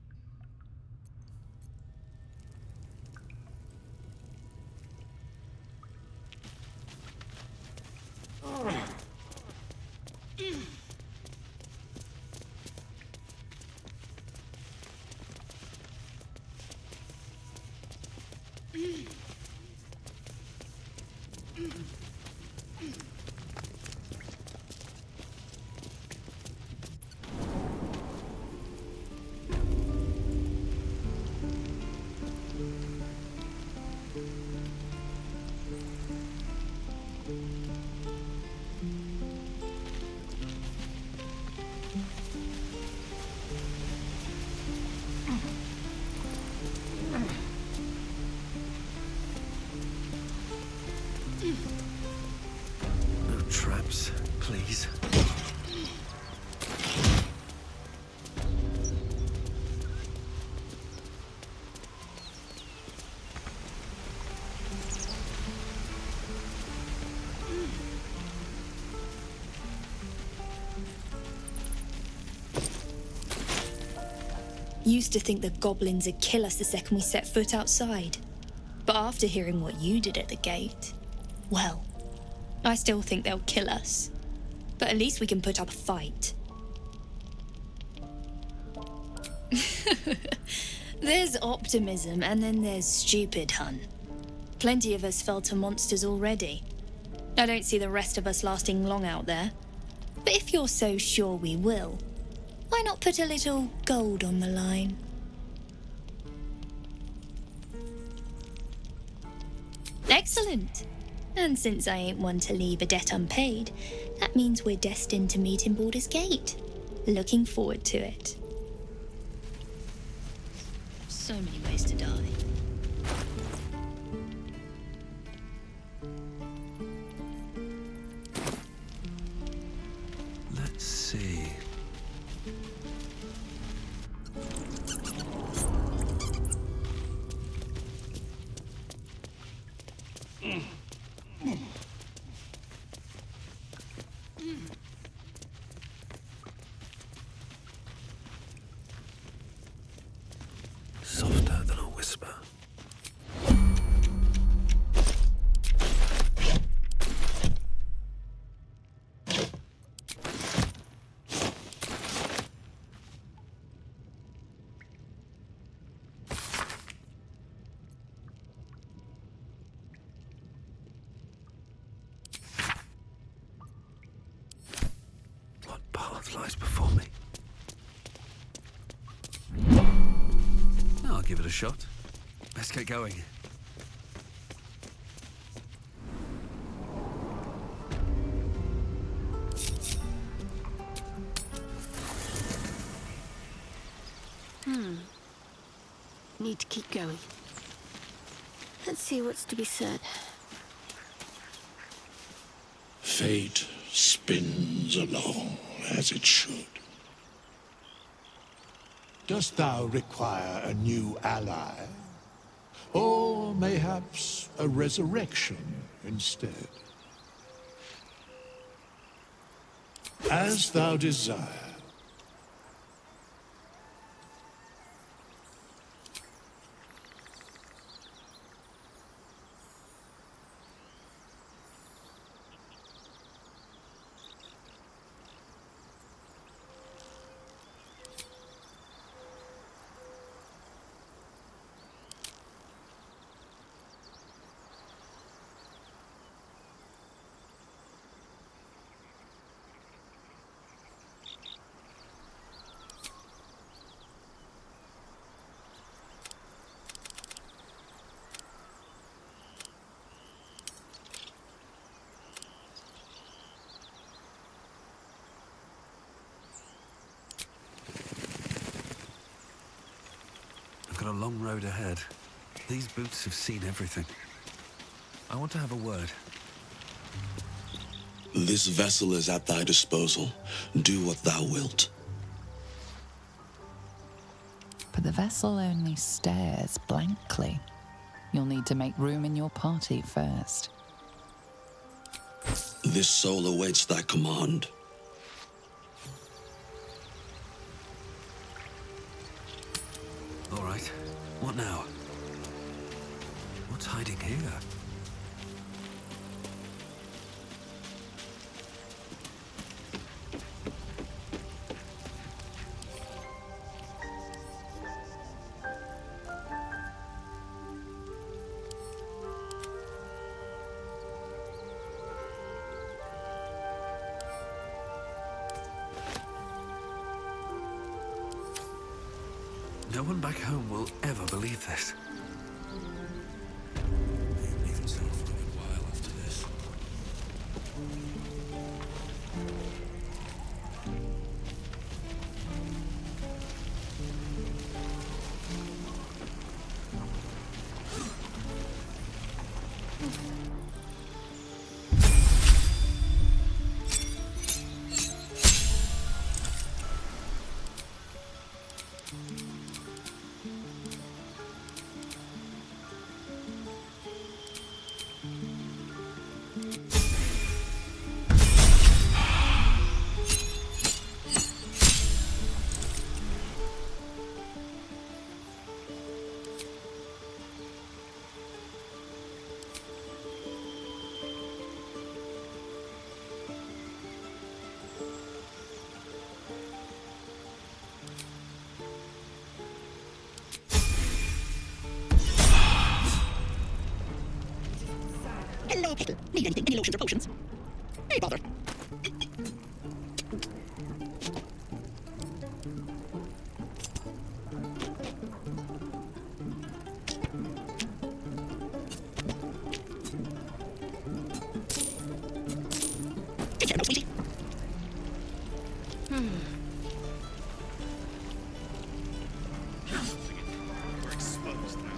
No traps, please. Used to think the goblins would kill us the second we set foot outside. But after hearing what you did at the gate, well, I still think they'll kill us. But at least we can put up a fight. There's optimism, and then there's stupid, hun. Plenty of us fell to monsters already. I don't see the rest of us lasting long out there. But if you're so sure we will, why not put a little gold on the line? Excellent. And since I ain't one to leave a debt unpaid, that means we're destined to meet in Baldur's Gate. Looking forward to it. So many ways to die. Let's see. Softer than a whisper. What path lies before me? I'll give it a shot. Let's get going. Need to keep going. Let's see what's to be said. Fate spins along as it should. Dost thou require a new ally? Or mayhaps a resurrection instead? As thou desire. long road ahead. These boots have seen everything. I want to have a word. This vessel is at thy disposal. Do what thou wilt. But the vessel only stares blankly. You'll need to make room in your party first. This soul awaits thy command. All right. What now? What's hiding here? No one back home will ever believe this. Even so for a good while after this. Hello, people. Need anything? Any lotions or potions? Hey, Baldur. Take care, no, sweetie. We're exposed now.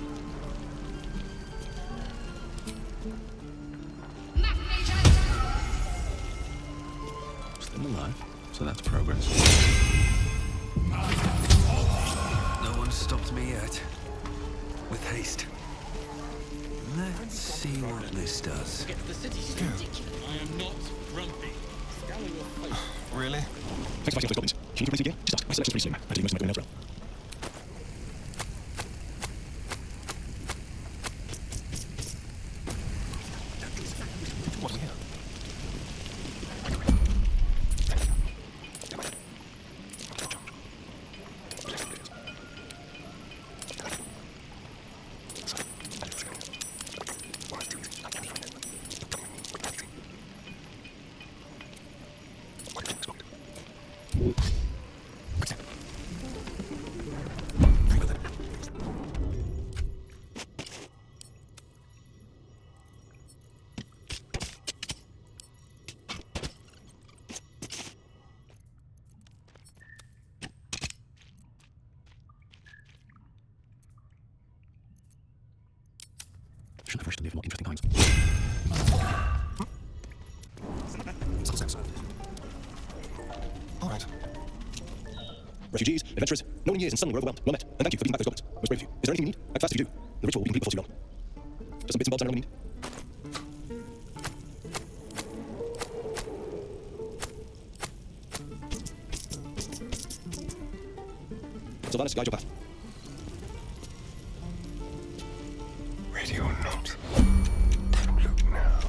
Still alive, so that's progress. No one stopped me yet. With haste. Let's see what this does. Get to the city. I am not grumpy. Really? Thanks for fighting those goblins. If you need to raise again, just ask. My selection's pretty slim. I take most of my going elsewhere. What's in here? Shouldn't have rushed to live more interesting times. Subtle sense. All right. Refugees, adventurers, no one years and suddenly we're overwhelmed. Well met, and thank you for beating back those goblins. Most brave of you. Is there anything you need? Act fast if you do. The ritual will be complete before too long. Just some bits and bobs I don't really need. Sylvanas, guide your path. Ready or not, don't look now.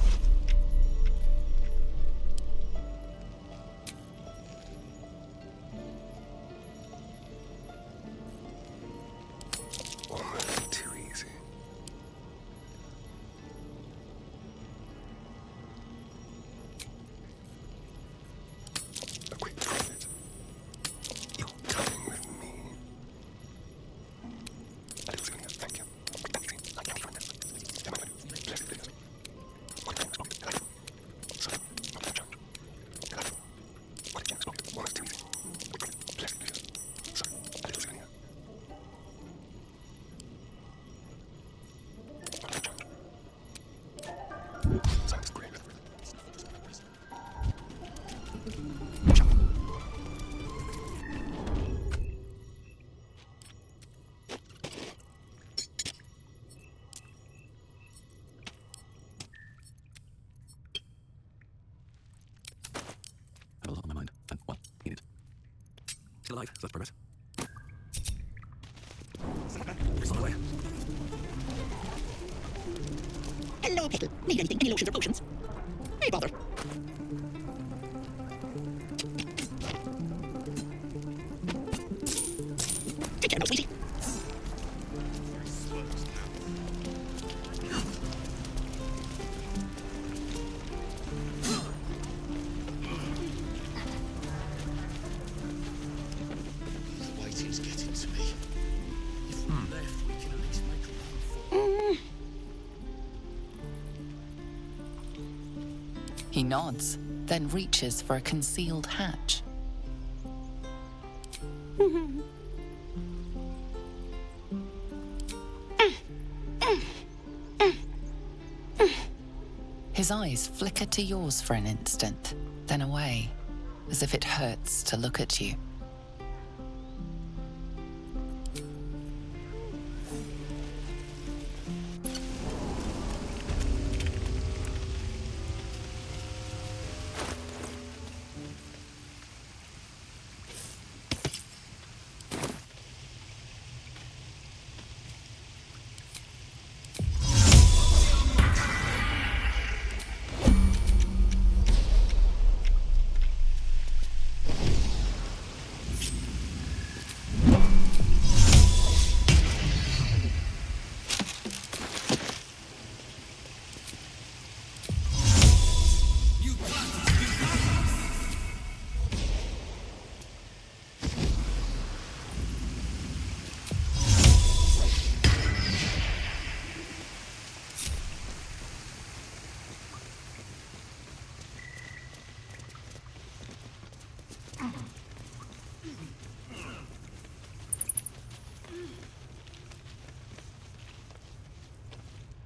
Almost too easy. A quick profit. You're coming with me. Still alive, so that's progress. It's on the way. Hello, Pistol. Need anything? Any lotions or potions? Hey, bother. Take care now, sweetie. The waiting's getting to me. If we left, we can at least make a run for it. He nods, then reaches for a concealed hatch. His eyes flicker to yours for an instant, then away, as if it hurts to look at you.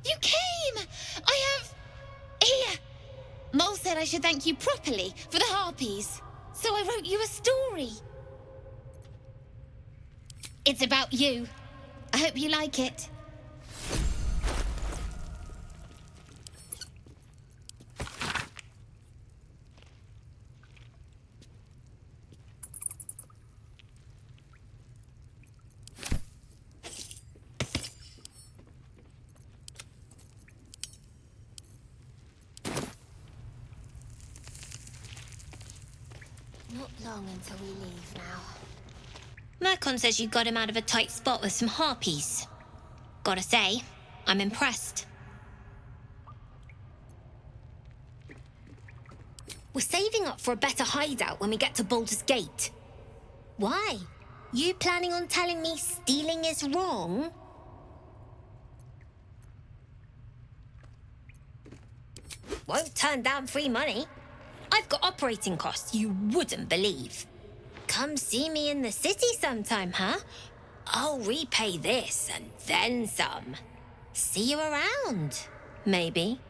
You came! I have... Here! Mole said I should thank you properly for the Harpies, so I wrote you a story. It's about you. I hope you like it. Not long until we leave now. Mercon says you got him out of a tight spot with some Harpies. Gotta say, I'm impressed. We're saving up for a better hideout when we get to Baldur's Gate. Why? You planning on telling me stealing is wrong? Won't turn down free money. I've got operating costs you wouldn't believe. Come see me in the city sometime, huh? I'll repay this and then some. See you around, maybe.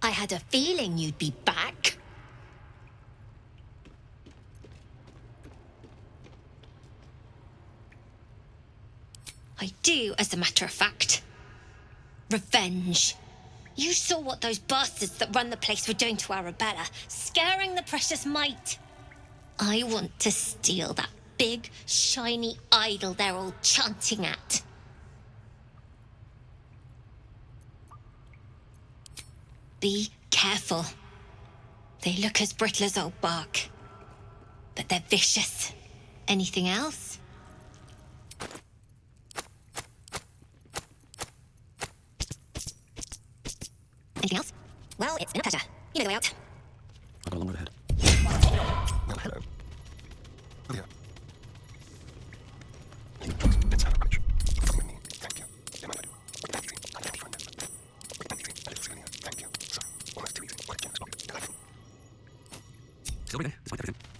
I had a feeling you'd be back. I do, as a matter of fact. Revenge. You saw what those bastards that run the place were doing to Arabella, scaring the precious mite. I want to steal that big, shiny idol they're all chanting at. Be careful. They look as brittle as old bark, but they're vicious. Anything else? Anything else? Well, it's been a pleasure. You know the way out. I've got a long road ahead. Well, hello. Oh, yeah. Let's have a bridge. Come with me. Thank you. Am I do? Thank you. Thank you. Thank you. So, almost too easy. Questions. Still breathing, despite everything.